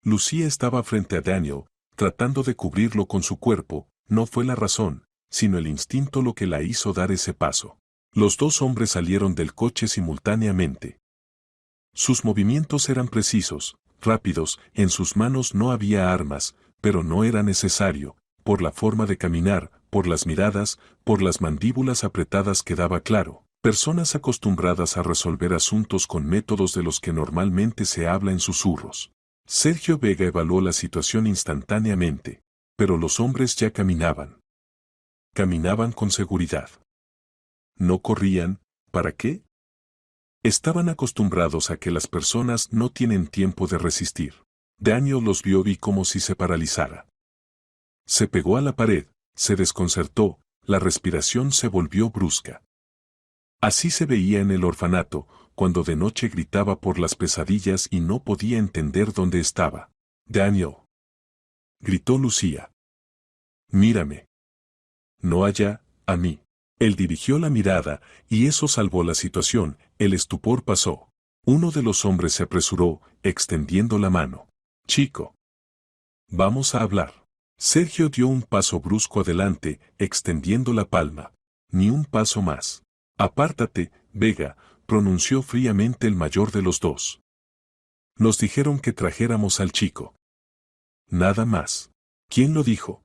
Lucía estaba frente a Daniel, tratando de cubrirlo con su cuerpo. No fue la razón, sino el instinto lo que la hizo dar ese paso. Los dos hombres salieron del coche simultáneamente. Sus movimientos eran precisos, rápidos, en sus manos no había armas, pero no era necesario, por la forma de caminar, por las miradas, por las mandíbulas apretadas quedaba claro. Personas acostumbradas a resolver asuntos con métodos de los que normalmente se habla en susurros. Sergio Vega evaluó la situación instantáneamente, pero los hombres ya caminaban. Caminaban con seguridad. No corrían, ¿para qué? Estaban acostumbrados a que las personas no tienen tiempo de resistir. Daniel los vio y como si se paralizara. Se pegó a la pared, se desconcertó, la respiración se volvió brusca. Así se veía en el orfanato, cuando de noche gritaba por las pesadillas y no podía entender dónde estaba. Daniel. Gritó Lucía. Mírame. No allá, a mí. Él dirigió la mirada, y eso salvó la situación. El estupor pasó. Uno de los hombres se apresuró, extendiendo la mano. Chico. Vamos a hablar. Sergio dio un paso brusco adelante, extendiendo la palma. Ni un paso más. Apártate, Vega, pronunció fríamente el mayor de los dos. Nos dijeron que trajéramos al chico. Nada más. ¿Quién lo dijo?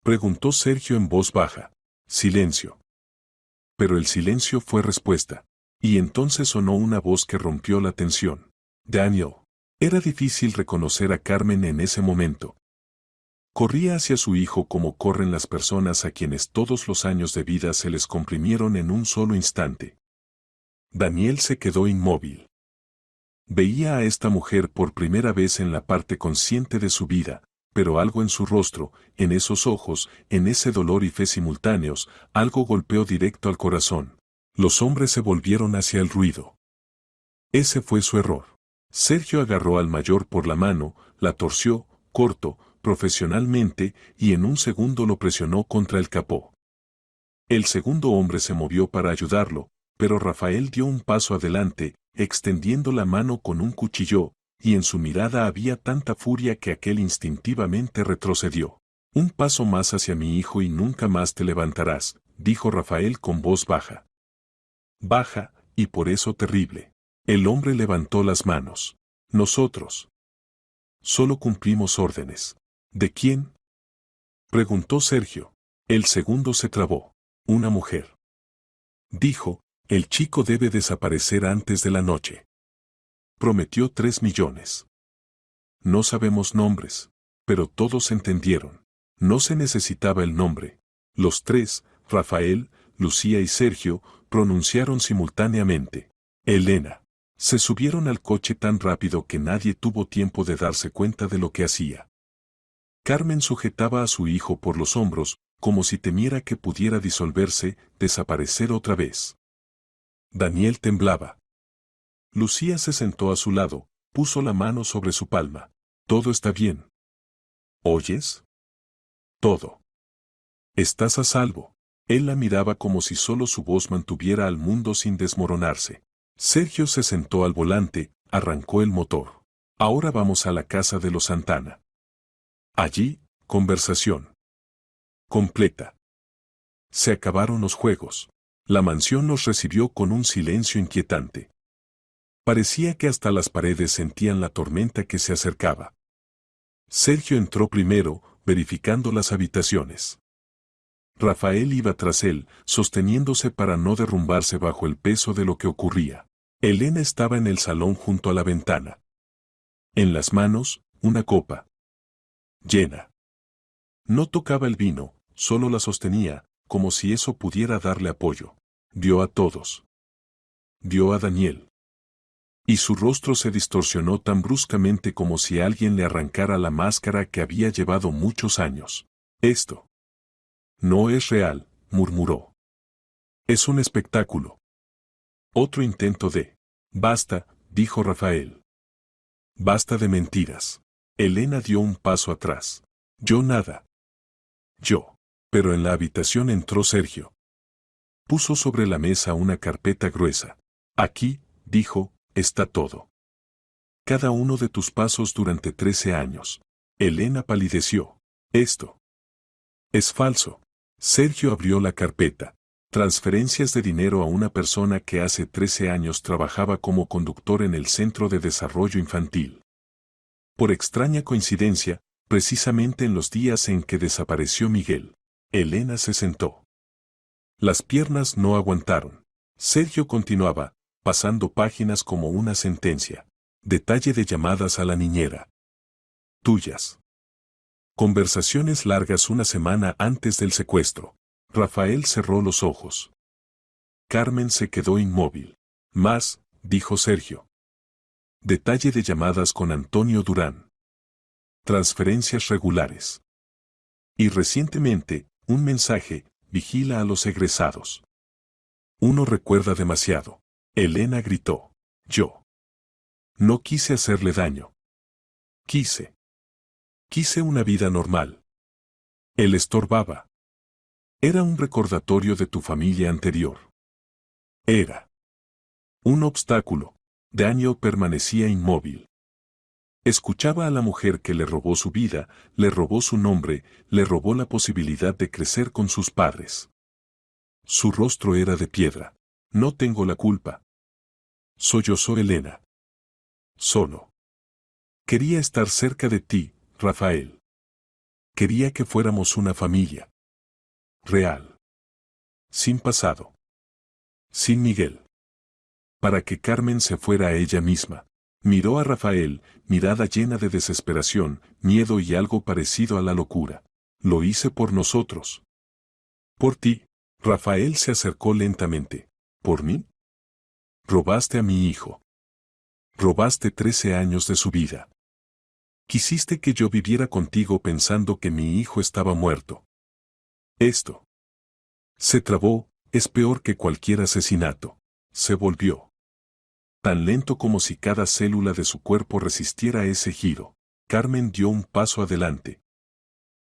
Preguntó Sergio en voz baja. Silencio. Pero el silencio fue respuesta. Y entonces sonó una voz que rompió la tensión. Daniel. Era difícil reconocer a Carmen en ese momento. Corría hacia su hijo como corren las personas a quienes todos los años de vida se les comprimieron en un solo instante. Daniel se quedó inmóvil. Veía a esta mujer por primera vez en la parte consciente de su vida, pero algo en su rostro, en esos ojos, en ese dolor y fe simultáneos, algo golpeó directo al corazón. Los hombres se volvieron hacia el ruido. Ese fue su error. Sergio agarró al mayor por la mano, la torció, corto, profesionalmente, y en un segundo lo presionó contra el capó. El segundo hombre se movió para ayudarlo, pero Rafael dio un paso adelante, extendiendo la mano con un cuchillo, y en su mirada había tanta furia que aquel instintivamente retrocedió. Un paso más hacia mi hijo y nunca más te levantarás, dijo Rafael con voz baja. Baja, y por eso terrible. El hombre levantó las manos. Nosotros. Solo cumplimos órdenes. ¿De quién? Preguntó Sergio. El segundo se trabó. Una mujer. Dijo, el chico debe desaparecer antes de la noche. Prometió 3 millones. No sabemos nombres, pero todos entendieron. No se necesitaba el nombre. Los tres, Rafael, Lucía y Sergio, pronunciaron simultáneamente. Elena. Se subieron al coche tan rápido que nadie tuvo tiempo de darse cuenta de lo que hacía. Carmen sujetaba a su hijo por los hombros, como si temiera que pudiera disolverse, desaparecer otra vez. Daniel temblaba. Lucía se sentó a su lado, puso la mano sobre su palma. Todo está bien. ¿Oyes? Todo. Estás a salvo. Él la miraba como si solo su voz mantuviera al mundo sin desmoronarse. Sergio se sentó al volante, arrancó el motor. Ahora vamos a la casa de los Santana. Allí, conversación completa. Se acabaron los juegos. La mansión nos recibió con un silencio inquietante. Parecía que hasta las paredes sentían la tormenta que se acercaba. Sergio entró primero, verificando las habitaciones. Rafael iba tras él, sosteniéndose para no derrumbarse bajo el peso de lo que ocurría. Elena estaba en el salón junto a la ventana. En las manos, una copa. Llena. No tocaba el vino, solo la sostenía, como si eso pudiera darle apoyo. Vio a todos. Vio a Daniel. Y su rostro se distorsionó tan bruscamente como si alguien le arrancara la máscara que había llevado muchos años. Esto no es real, murmuró. Es un espectáculo. Otro intento de... Basta, dijo Rafael. Basta de mentiras. Elena dio un paso atrás. Yo nada. Yo. Pero en la habitación entró Sergio. Puso sobre la mesa una carpeta gruesa. Aquí, dijo, está todo. Cada uno de tus pasos durante 13 años. Elena palideció. Esto es falso. Sergio abrió la carpeta. Transferencias de dinero a una persona que hace 13 años trabajaba como conductor en el Centro de Desarrollo Infantil. Por extraña coincidencia, precisamente en los días en que desapareció Miguel, Elena se sentó. Las piernas no aguantaron. Sergio continuaba, pasando páginas como una sentencia. Detalle de llamadas a la niñera. Tuyas. Conversaciones largas una semana antes del secuestro. Rafael cerró los ojos. Carmen se quedó inmóvil. Más, dijo Sergio. Detalle de llamadas con Antonio Durán. Transferencias regulares. Y recientemente, un mensaje, vigila a los egresados. Uno recuerda demasiado. Elena gritó. Yo. No quise hacerle daño. Quise una vida normal. Él estorbaba. Era un recordatorio de tu familia anterior. Era un obstáculo. Daniel permanecía inmóvil. Escuchaba a la mujer que le robó su vida, le robó su nombre, le robó la posibilidad de crecer con sus padres. Su rostro era de piedra. No tengo la culpa. Soy Elena. Solo. Quería estar cerca de ti, Rafael. Quería que fuéramos una familia. Real. Sin pasado. Sin Miguel. Para que Carmen se fuera a ella misma. Miró a Rafael, mirada llena de desesperación, miedo y algo parecido a la locura. Lo hice por nosotros. Por ti. Rafael se acercó lentamente. ¿Por mí? Robaste a mi hijo. Robaste 13 años de su vida. Quisiste que yo viviera contigo pensando que mi hijo estaba muerto. Esto. Se trabó, es peor que cualquier asesinato. Se volvió. Tan lento como si cada célula de su cuerpo resistiera ese giro. Carmen dio un paso adelante.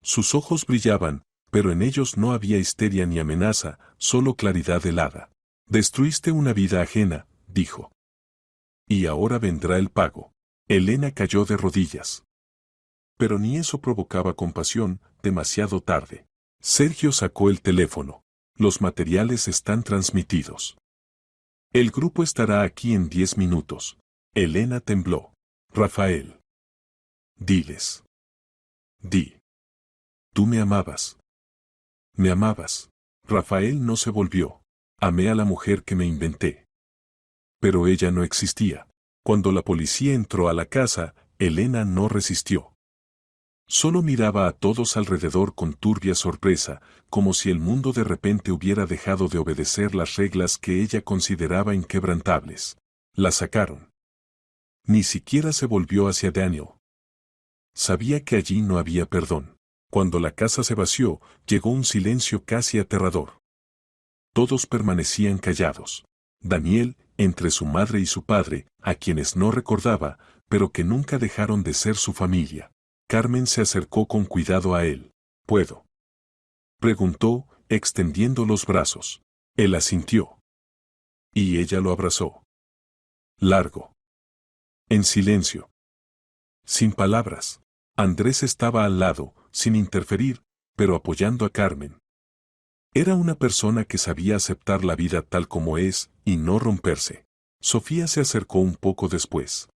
Sus ojos brillaban, pero en ellos no había histeria ni amenaza, solo claridad helada. Destruiste una vida ajena, dijo. Y ahora vendrá el pago. Elena cayó de rodillas. Pero ni eso provocaba compasión, demasiado tarde. Sergio sacó el teléfono. Los materiales están transmitidos. El grupo estará aquí en 10 minutos. Elena tembló. Rafael. Diles. Di. Tú me amabas. Me amabas. Rafael no se volvió. Amé a la mujer que me inventé. Pero ella no existía. Cuando la policía entró a la casa, Elena no resistió. Solo miraba a todos alrededor con turbia sorpresa, como si el mundo de repente hubiera dejado de obedecer las reglas que ella consideraba inquebrantables. La sacaron. Ni siquiera se volvió hacia Daniel. Sabía que allí no había perdón. Cuando la casa se vació, llegó un silencio casi aterrador. Todos permanecían callados. Daniel, entre su madre y su padre, a quienes no recordaba, pero que nunca dejaron de ser su familia. Carmen se acercó con cuidado a él. ¿Puedo? Preguntó, extendiendo los brazos. Él asintió. Y ella lo abrazó. Largo. En silencio. Sin palabras. Andrés estaba al lado, sin interferir, pero apoyando a Carmen. Era una persona que sabía aceptar la vida tal como es, y no romperse. Sofía se acercó un poco después.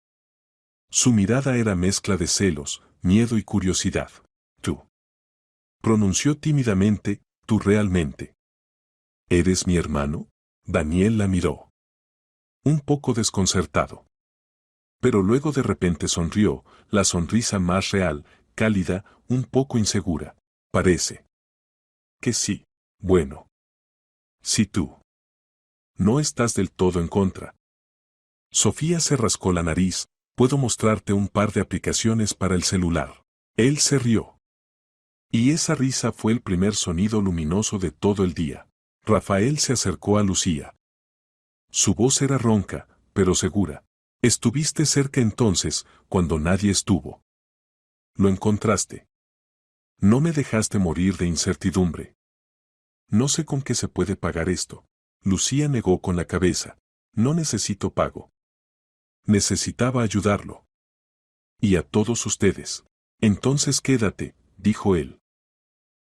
Su mirada era mezcla de celos, miedo y curiosidad. Tú. Pronunció tímidamente, tú realmente. ¿Eres mi hermano? Daniel la miró. Un poco desconcertado. Pero luego de repente sonrió, la sonrisa más real, cálida, un poco insegura. Parece. Que sí. Bueno. Si tú. No estás del todo en contra. Sofía se rascó la nariz. Puedo mostrarte un par de aplicaciones para el celular. Él se rió. Y esa risa fue el primer sonido luminoso de todo el día. Rafael se acercó a Lucía. Su voz era ronca, pero segura. Estuviste cerca entonces, cuando nadie estuvo. Lo encontraste. No me dejaste morir de incertidumbre. No sé con qué se puede pagar esto. Lucía negó con la cabeza. No necesito pago. Necesitaba ayudarlo. Y a todos ustedes. Entonces quédate, dijo él.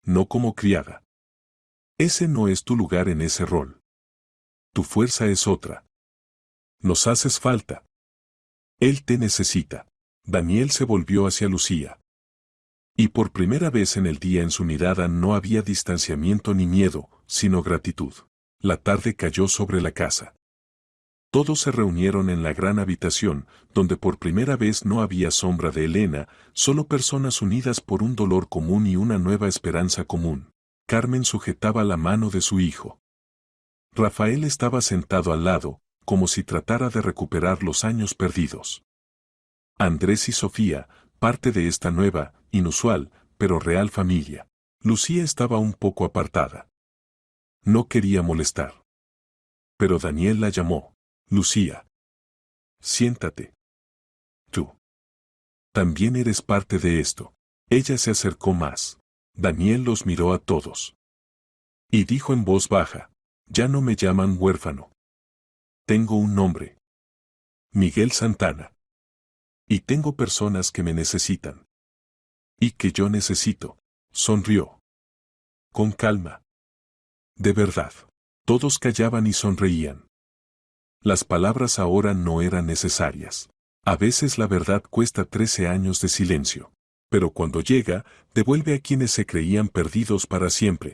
No como criada. Ese no es tu lugar en ese rol. Tu fuerza es otra. Nos haces falta. Él te necesita. Daniel se volvió hacia Lucía. Y por primera vez en el día en su mirada no había distanciamiento ni miedo, sino gratitud. La tarde cayó sobre la casa. Todos se reunieron en la gran habitación, donde por primera vez no había sombra de Elena, solo personas unidas por un dolor común y una nueva esperanza común. Carmen sujetaba la mano de su hijo. Rafael estaba sentado al lado, como si tratara de recuperar los años perdidos. Andrés y Sofía, parte de esta nueva, inusual, pero real familia. Lucía estaba un poco apartada. No quería molestar. Pero Daniel la llamó. Lucía. Siéntate. Tú. También eres parte de esto. Ella se acercó más. Daniel los miró a todos. Y dijo en voz baja, ya no me llaman huérfano. Tengo un nombre. Miguel Santana. Y tengo personas que me necesitan. Y que yo necesito. Sonrió. Con calma. De verdad. Todos callaban y sonreían. Las palabras ahora no eran necesarias. A veces la verdad cuesta 13 años de silencio. Pero cuando llega, devuelve a quienes se creían perdidos para siempre.